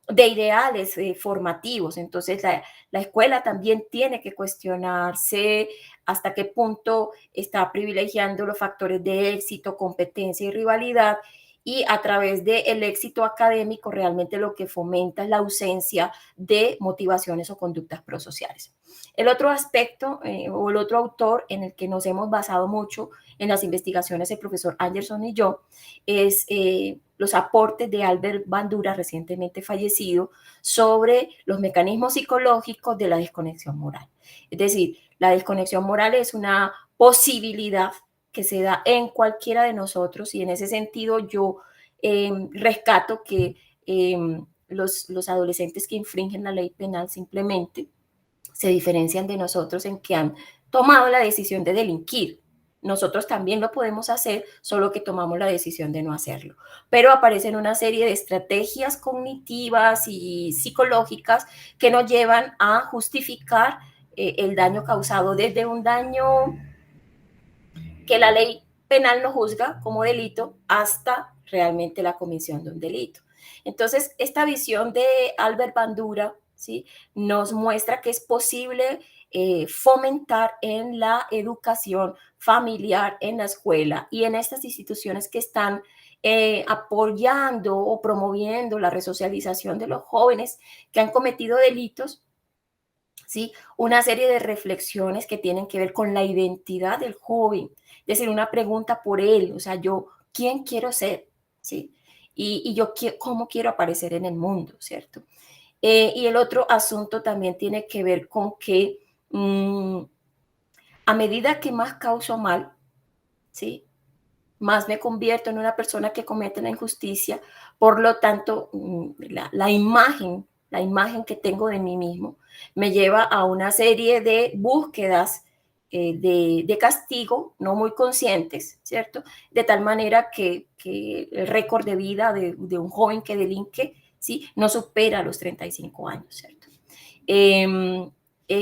ideales formativos. Entonces, la escuela también tiene que cuestionarse hasta qué punto está privilegiando los factores de éxito, competencia y rivalidad, y a través del éxito académico realmente lo que fomenta es la ausencia de motivaciones o conductas prosociales. El otro aspecto o el otro autor en el que nos hemos basado mucho en las investigaciones del profesor Anderson y yo es los aportes de Albert Bandura, recientemente fallecido, sobre los mecanismos psicológicos de la desconexión moral. Es decir, la desconexión moral es una posibilidad que se da en cualquiera de nosotros, y en ese sentido yo rescato que los adolescentes que infringen la ley penal simplemente se diferencian de nosotros en que han tomado la decisión de delinquir. Nosotros también lo podemos hacer, solo que tomamos la decisión de no hacerlo. Pero aparecen una serie de estrategias cognitivas y psicológicas que nos llevan a justificar el daño causado, desde un daño que la ley penal no juzga como delito hasta realmente la comisión de un delito. Entonces, esta visión de Albert Bandura, ¿sí?, nos muestra que es posible fomentar en la educación familiar, en la escuela y en estas instituciones que están apoyando o promoviendo la resocialización de los jóvenes que han cometido delitos, ¿sí?, una serie de reflexiones que tienen que ver con la identidad del joven, es decir, una pregunta por él, o sea, yo, ¿quién quiero ser? ¿Sí? Y yo, ¿cómo quiero aparecer en el mundo? ¿Cierto? Y el otro asunto también tiene que ver con que a medida que más causo mal, ¿sí?, más me convierto en una persona que comete la injusticia. Por lo tanto, la imagen que tengo de mí mismo me lleva a una serie de búsquedas de castigo no muy conscientes, ¿cierto? De tal manera que el récord de vida de un joven que delinque, ¿sí?, no supera los 35 años, ¿cierto?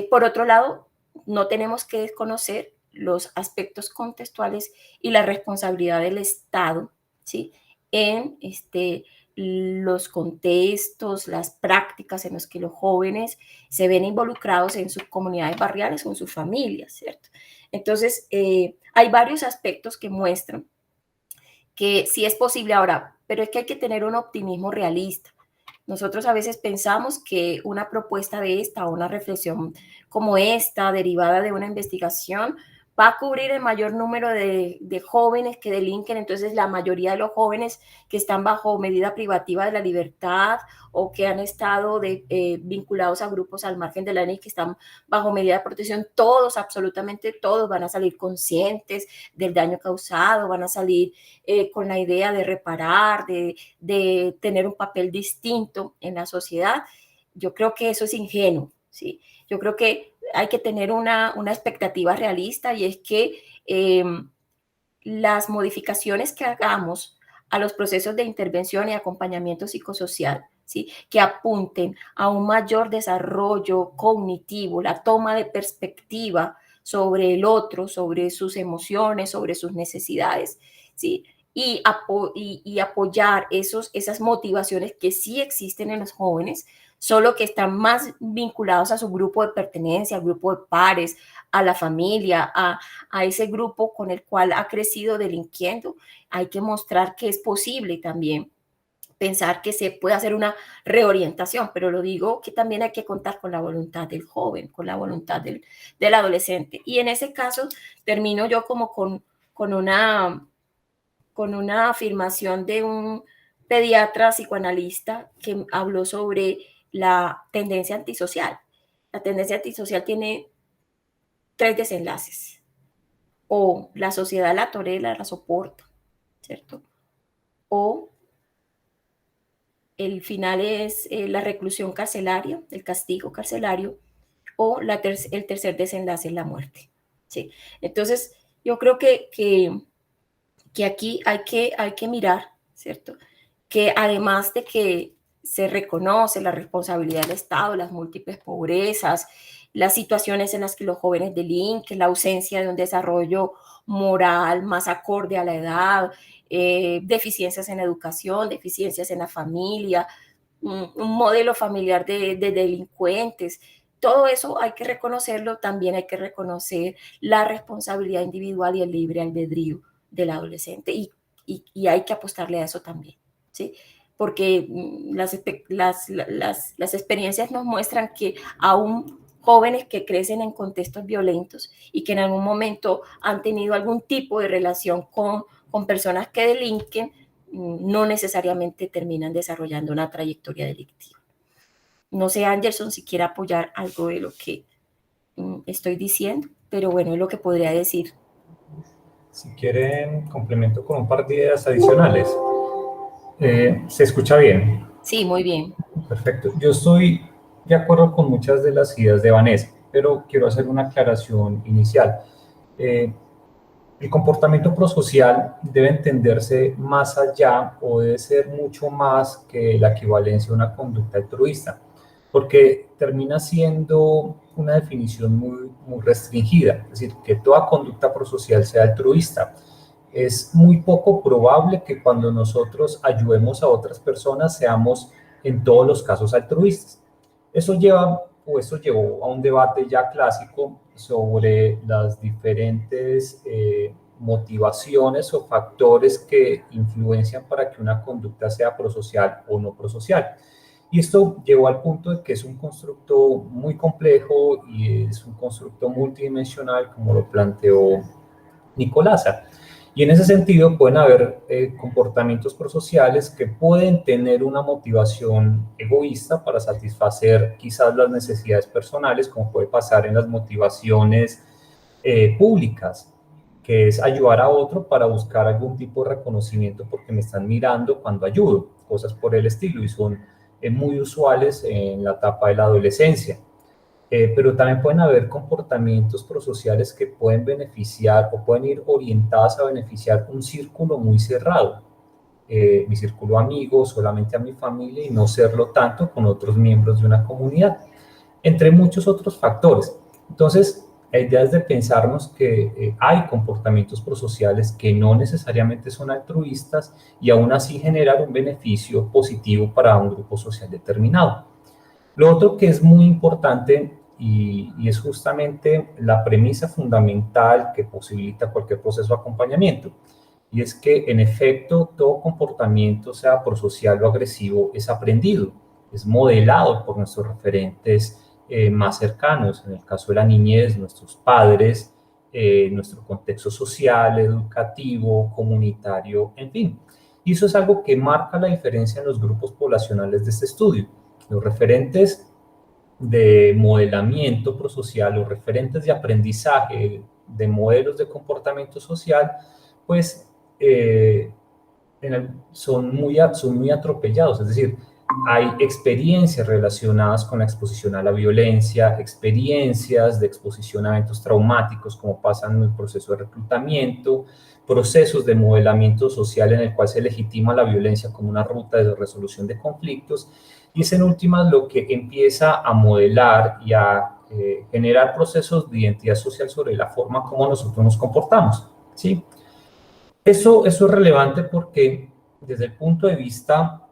Por otro lado, no tenemos que desconocer los aspectos contextuales y la responsabilidad del Estado, ¿sí?, en los contextos, las prácticas en los que los jóvenes se ven involucrados en sus comunidades barriales o en sus familias, ¿cierto? Entonces, hay varios aspectos que muestran que sí es posible ahora, pero es que hay que tener un optimismo realista. Nosotros a veces pensamos que una propuesta de esta o una reflexión como esta, derivada de una investigación, va a cubrir el mayor número de jóvenes que delinquen. Entonces, la mayoría de los jóvenes que están bajo medida privativa de la libertad o que han estado vinculados a grupos al margen de la ley, que están bajo medida de protección, todos, absolutamente todos, van a salir conscientes del daño causado, van a salir con la idea de reparar, de tener un papel distinto en la sociedad. Yo creo que eso es ingenuo, ¿sí? Yo creo que hay que tener una expectativa realista, y es que las modificaciones que hagamos a los procesos de intervención y acompañamiento psicosocial, ¿sí?, que apunten a un mayor desarrollo cognitivo, la toma de perspectiva sobre el otro, sobre sus emociones, sobre sus necesidades, ¿sí?, y apoyar esas motivaciones que sí existen en los jóvenes, solo que están más vinculados a su grupo de pertenencia, al grupo de pares, a la familia, a ese grupo con el cual ha crecido delinquiendo. Hay que mostrar que es posible también pensar que se puede hacer una reorientación, pero lo digo que también hay que contar con la voluntad del joven, con la voluntad del adolescente. Y en ese caso termino yo como con una afirmación de un pediatra psicoanalista que habló sobre la tendencia antisocial. La tendencia antisocial tiene 3 desenlaces: o la sociedad la tolera, la soporta, ¿cierto? O el final es la reclusión carcelaria, el castigo carcelario, o el tercer desenlace es la muerte, ¿sí? Entonces, yo creo que aquí hay que mirar, ¿cierto?, que además de que se reconoce la responsabilidad del Estado, las múltiples pobrezas, las situaciones en las que los jóvenes delinquen, la ausencia de un desarrollo moral más acorde a la edad, deficiencias en educación, deficiencias en la familia, un modelo familiar de delincuentes. Todo eso hay que reconocerlo. También hay que reconocer la responsabilidad individual y el libre albedrío del adolescente, y hay que apostarle a eso también, ¿sí? Porque las experiencias nos muestran que aún jóvenes que crecen en contextos violentos y que en algún momento han tenido algún tipo de relación con personas que delinquen, no necesariamente terminan desarrollando una trayectoria delictiva. No sé, Anderson, si quiere apoyar algo de lo que estoy diciendo, pero bueno, es lo que podría decir. Si quieren, complemento con un par de ideas adicionales. ¿Se escucha bien? Sí, muy bien. Perfecto. Yo estoy de acuerdo con muchas de las ideas de Vanessa, pero quiero hacer una aclaración inicial. El comportamiento prosocial debe entenderse más allá, o debe ser mucho más que la equivalencia a una conducta altruista, porque termina siendo una definición muy restringida, es decir, que toda conducta prosocial sea altruista. Es muy poco probable que cuando nosotros ayudemos a otras personas seamos en todos los casos altruistas. Eso llevó a un debate ya clásico sobre las diferentes motivaciones o factores que influencian para que una conducta sea prosocial o no prosocial. Y esto llevó al punto de que es un constructo muy complejo y es un constructo multidimensional, como lo planteó Nicolasa. Y en ese sentido pueden haber comportamientos prosociales que pueden tener una motivación egoísta para satisfacer quizás las necesidades personales, como puede pasar en las motivaciones públicas, que es ayudar a otro para buscar algún tipo de reconocimiento porque me están mirando cuando ayudo, cosas por el estilo, y son muy usuales en la etapa de la adolescencia. Pero también pueden haber comportamientos prosociales que pueden beneficiar o pueden ir orientados a beneficiar un círculo muy cerrado, mi círculo amigo, solamente a mi familia, y no serlo tanto con otros miembros de una comunidad, entre muchos otros factores. Entonces, la idea es de pensarnos que hay comportamientos prosociales que no necesariamente son altruistas y aún así generar un beneficio positivo para un grupo social determinado. Lo otro que es muy importante y es justamente la premisa fundamental que posibilita cualquier proceso de acompañamiento, y es que, en efecto, todo comportamiento, sea prosocial o agresivo, es aprendido, es modelado por nuestros referentes más cercanos, en el caso de la niñez, nuestros padres, nuestro contexto social, educativo, comunitario, en fin. Y eso es algo que marca la diferencia en los grupos poblacionales de este estudio. Los referentes de modelamiento prosocial, los referentes de aprendizaje de modelos de comportamiento social, pues son muy atropellados, es decir, hay experiencias relacionadas con la exposición a la violencia, experiencias de exposición a eventos traumáticos, como pasa en el proceso de reclutamiento, procesos de modelamiento social en el cual se legitima la violencia como una ruta de resolución de conflictos, y es en últimas lo que empieza a modelar y a generar procesos de identidad social sobre la forma como nosotros nos comportamos, ¿sí? Eso es relevante porque desde el punto de vista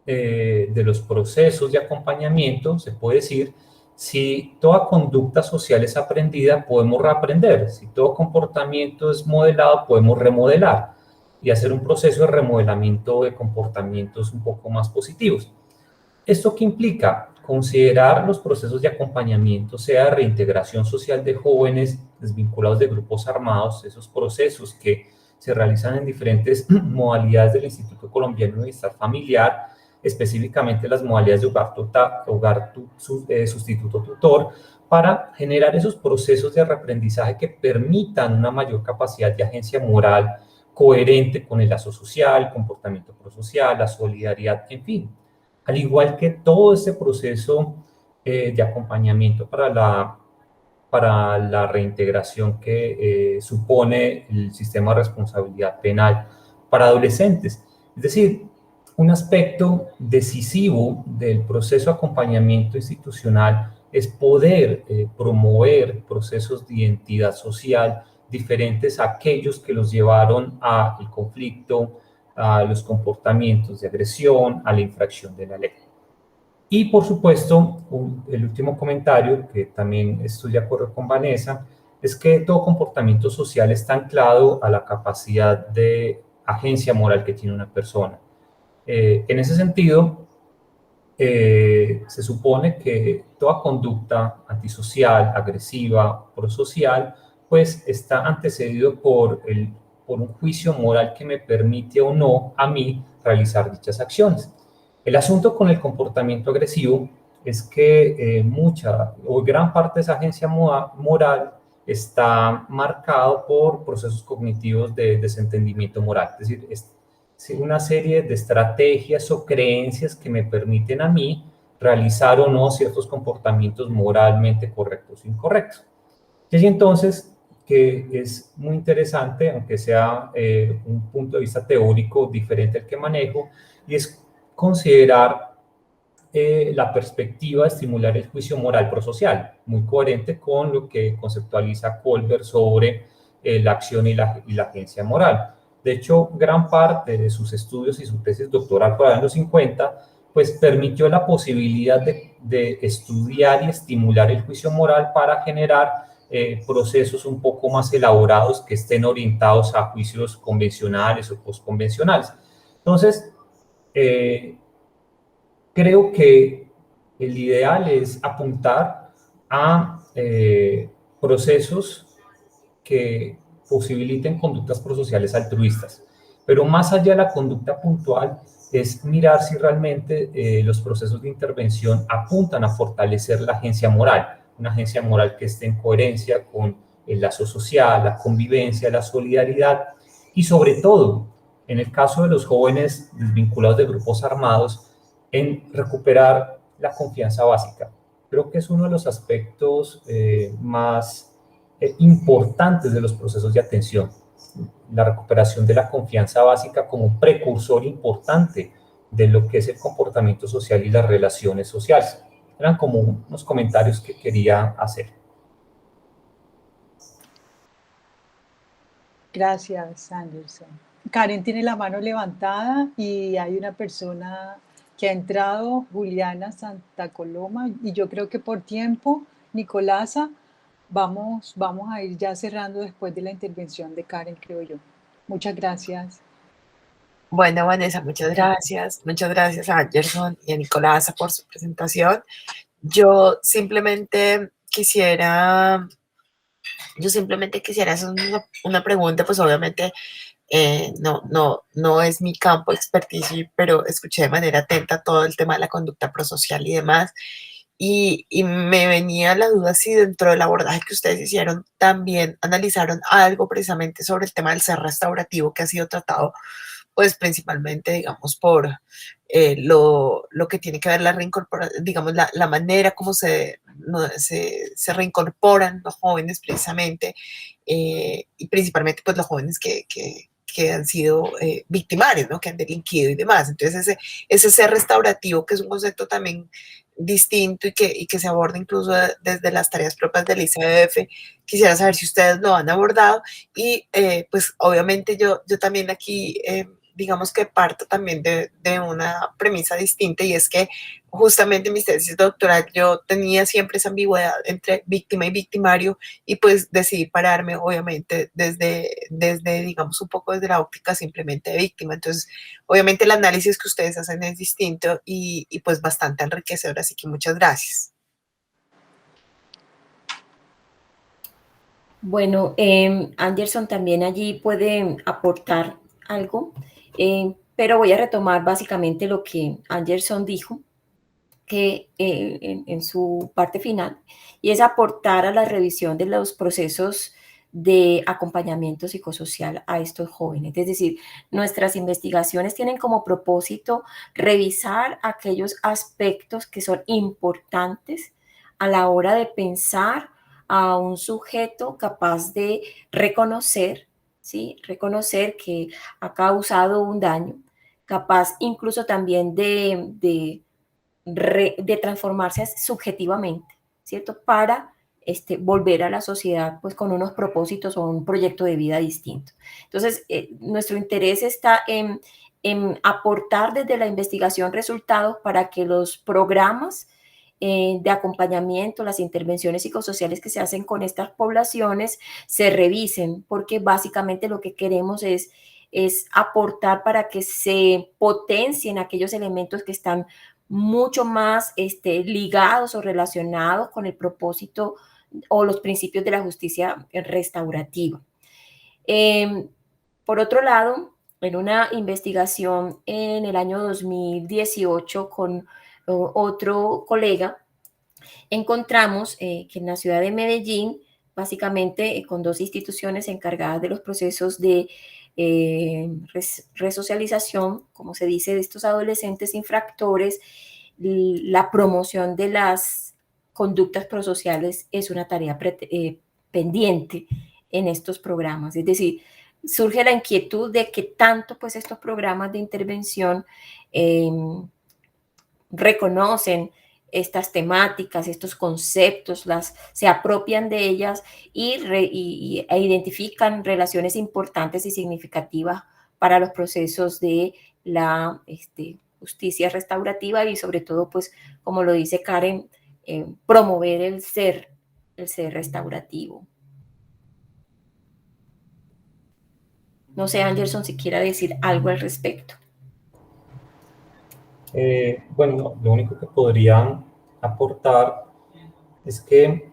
de los procesos de acompañamiento, se puede decir, si toda conducta social es aprendida, podemos reaprender. Si todo comportamiento es modelado, podemos remodelar y hacer un proceso de remodelamiento de comportamientos un poco más positivos. ¿Esto qué implica? Considerar los procesos de acompañamiento, sea de reintegración social de jóvenes desvinculados de grupos armados, esos procesos que se realizan en diferentes modalidades del Instituto Colombiano de Bienestar Familiar, específicamente las modalidades de hogar sustituto tutor, para generar esos procesos de reaprendizaje que permitan una mayor capacidad de agencia moral coherente con el lazo social, el comportamiento prosocial, la solidaridad, en fin. Al igual que todo este proceso de acompañamiento para la reintegración que supone el sistema de responsabilidad penal para adolescentes. Es decir, un aspecto decisivo del proceso de acompañamiento institucional es poder promover procesos de identidad social diferentes a aquellos que los llevaron al conflicto, a los comportamientos de agresión, a la infracción de la ley. Y por supuesto, el último comentario, que también estoy de acuerdo con Vanessa, es que todo comportamiento social está anclado a la capacidad de agencia moral que tiene una persona. En ese sentido, se supone que toda conducta antisocial, agresiva, prosocial, pues está antecedido por un juicio moral que me permite o no a mí realizar dichas acciones. El asunto con el comportamiento agresivo es que mucha o gran parte de esa agencia moral está marcado por procesos cognitivos de desentendimiento moral, es decir, una serie de estrategias o creencias que me permiten a mí realizar o no ciertos comportamientos moralmente correctos o incorrectos. Y así entonces que es muy interesante, aunque sea un punto de vista teórico diferente al que manejo, y es considerar la perspectiva de estimular el juicio moral prosocial, muy coherente con lo que conceptualiza Kohlberg sobre la acción y la agencia moral. De hecho, gran parte de sus estudios y su tesis doctoral por ahí en los 50, pues permitió la posibilidad de estudiar y estimular el juicio moral para generar procesos un poco más elaborados que estén orientados a juicios convencionales o postconvencionales. Entonces, creo que el ideal es apuntar a procesos que posibiliten conductas prosociales altruistas. Pero más allá de la conducta puntual, es mirar si realmente los procesos de intervención apuntan a fortalecer la agencia moral, una agencia moral que esté en coherencia con el lazo social, la convivencia, la solidaridad y sobre todo, en el caso de los jóvenes desvinculados de grupos armados, en recuperar la confianza básica. Creo que es uno de los aspectos más importantes de los procesos de atención, la recuperación de la confianza básica como un precursor importante de lo que es el comportamiento social y las relaciones sociales. Eran como unos comentarios que quería hacer. Gracias, Anderson. Karen tiene la mano levantada y hay una persona que ha entrado, Juliana Santa Coloma, y yo creo que por tiempo, Nicolasa, vamos a ir ya cerrando después de la intervención de Karen, creo yo. Muchas gracias. Bueno, Vanessa, muchas gracias. Muchas gracias a Anderson y a Nicolasa por su presentación. Yo simplemente quisiera hacer una pregunta, pues obviamente no es mi campo de experticia, pero escuché de manera atenta todo el tema de la conducta prosocial y demás. Y me venía la duda si dentro del abordaje que ustedes hicieron también analizaron algo precisamente sobre el tema del ser restaurativo que ha sido tratado pues principalmente, digamos, por lo que tiene que ver la reincorporación, digamos, la manera como se reincorporan los jóvenes precisamente, y principalmente pues los jóvenes que han sido victimarios, ¿no? Que han delinquido y demás. Entonces ese ser restaurativo, que es un concepto también distinto y que se aborda incluso desde las tareas propias del ICBF, quisiera saber si ustedes lo han abordado y pues obviamente yo también aquí digamos que parto también de una premisa distinta y es que justamente en mis tesis doctoral yo tenía siempre esa ambigüedad entre víctima y victimario y pues decidí pararme obviamente desde digamos un poco desde la óptica simplemente de víctima. Entonces obviamente el análisis que ustedes hacen es distinto y pues bastante enriquecedor, así que muchas gracias. Bueno, Anderson también allí puede aportar algo, pero voy a retomar básicamente lo que Anderson dijo que en su parte final, y es aportar a la revisión de los procesos de acompañamiento psicosocial a estos jóvenes. Es decir, nuestras investigaciones tienen como propósito revisar aquellos aspectos que son importantes a la hora de pensar a un sujeto capaz de reconocer, ¿sí? Reconocer que ha causado un daño, capaz incluso también de transformarse subjetivamente, ¿cierto? Para volver a la sociedad pues con unos propósitos o un proyecto de vida distinto. Entonces, nuestro interés está en aportar desde la investigación resultados para que los programas de acompañamiento, las intervenciones psicosociales que se hacen con estas poblaciones se revisen, porque básicamente lo que queremos es aportar para que se potencien aquellos elementos que están mucho más ligados o relacionados con el propósito o los principios de la justicia restaurativa. Por otro lado, en una investigación en el año 2018 con otro colega, encontramos que en la ciudad de Medellín, básicamente con dos instituciones encargadas de los procesos de resocialización, como se dice, de estos adolescentes infractores, la promoción de las conductas prosociales es una tarea pendiente en estos programas. Es decir, surge la inquietud de que tanto pues estos programas de intervención reconocen estas temáticas, estos conceptos, se apropian de ellas e identifican relaciones importantes y significativas para los procesos de la justicia restaurativa y sobre todo, pues, como lo dice Karen, promover el ser restaurativo. No sé, Anderson, si quiera decir algo al respecto. Bueno, lo único que podría aportar es que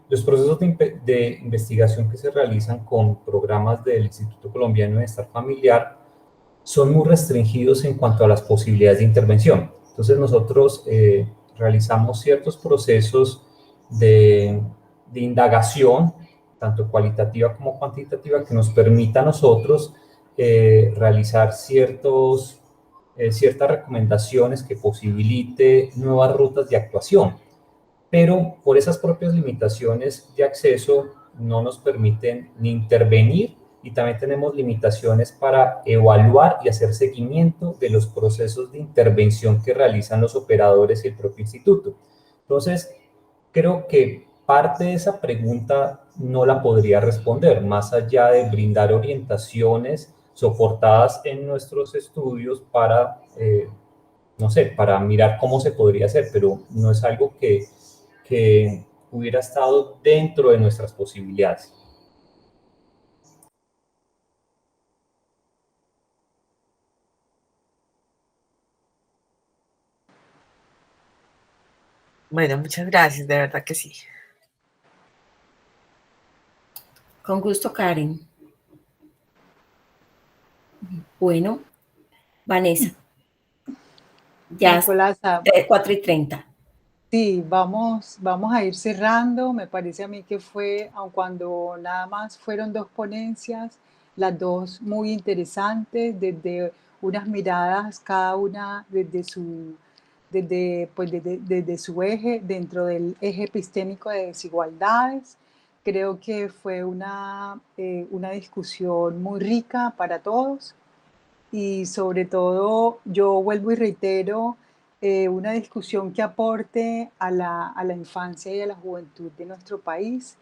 los procesos de investigación que se realizan con programas del Instituto Colombiano de Bienestar Familiar son muy restringidos en cuanto a las posibilidades de intervención. Entonces nosotros realizamos ciertos procesos de indagación, tanto cualitativa como cuantitativa, que nos permita a nosotros realizar ciertas recomendaciones que posibilite nuevas rutas de actuación, pero por esas propias limitaciones de acceso no nos permiten ni intervenir y también tenemos limitaciones para evaluar y hacer seguimiento de los procesos de intervención que realizan los operadores y el propio instituto. Entonces, creo que parte de esa pregunta no la podría responder, más allá de brindar orientaciones soportadas en nuestros estudios para, no sé, para mirar cómo se podría hacer, pero no es algo que hubiera estado dentro de nuestras posibilidades. Bueno, muchas gracias, de verdad que sí. Con gusto, Karen. Bueno, Vanessa, ya es Nicolasa, 4:30. sí, vamos a ir cerrando. Me parece a mí que fue, aun cuando nada más fueron dos ponencias, las dos muy interesantes, desde unas miradas, cada una desde su eje, dentro del eje epistémico de desigualdades. Creo que fue una discusión muy rica para todos y sobre todo yo vuelvo y reitero una discusión que aporte a la infancia y a la juventud de nuestro país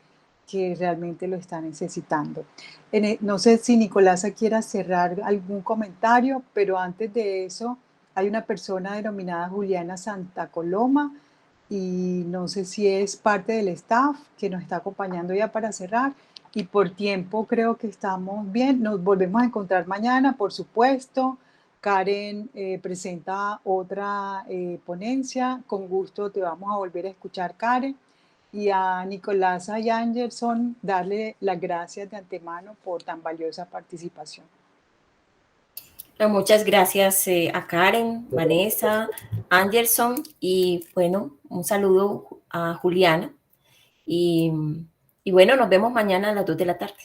que realmente lo está necesitando. No sé si Nicolasa quiera cerrar algún comentario, pero antes de eso hay una persona denominada Juliana Santa Coloma y no sé si es parte del staff que nos está acompañando ya para cerrar. Y por tiempo creo que estamos bien. Nos volvemos a encontrar mañana, por supuesto. Karen presenta otra ponencia. Con gusto te vamos a volver a escuchar, Karen. Y a Nicolasa y Anderson darle las gracias de antemano por tan valiosa participación. Muchas gracias a Karen, Vanessa, Anderson y bueno, un saludo a Juliana y bueno, nos vemos mañana a las 2 de la tarde.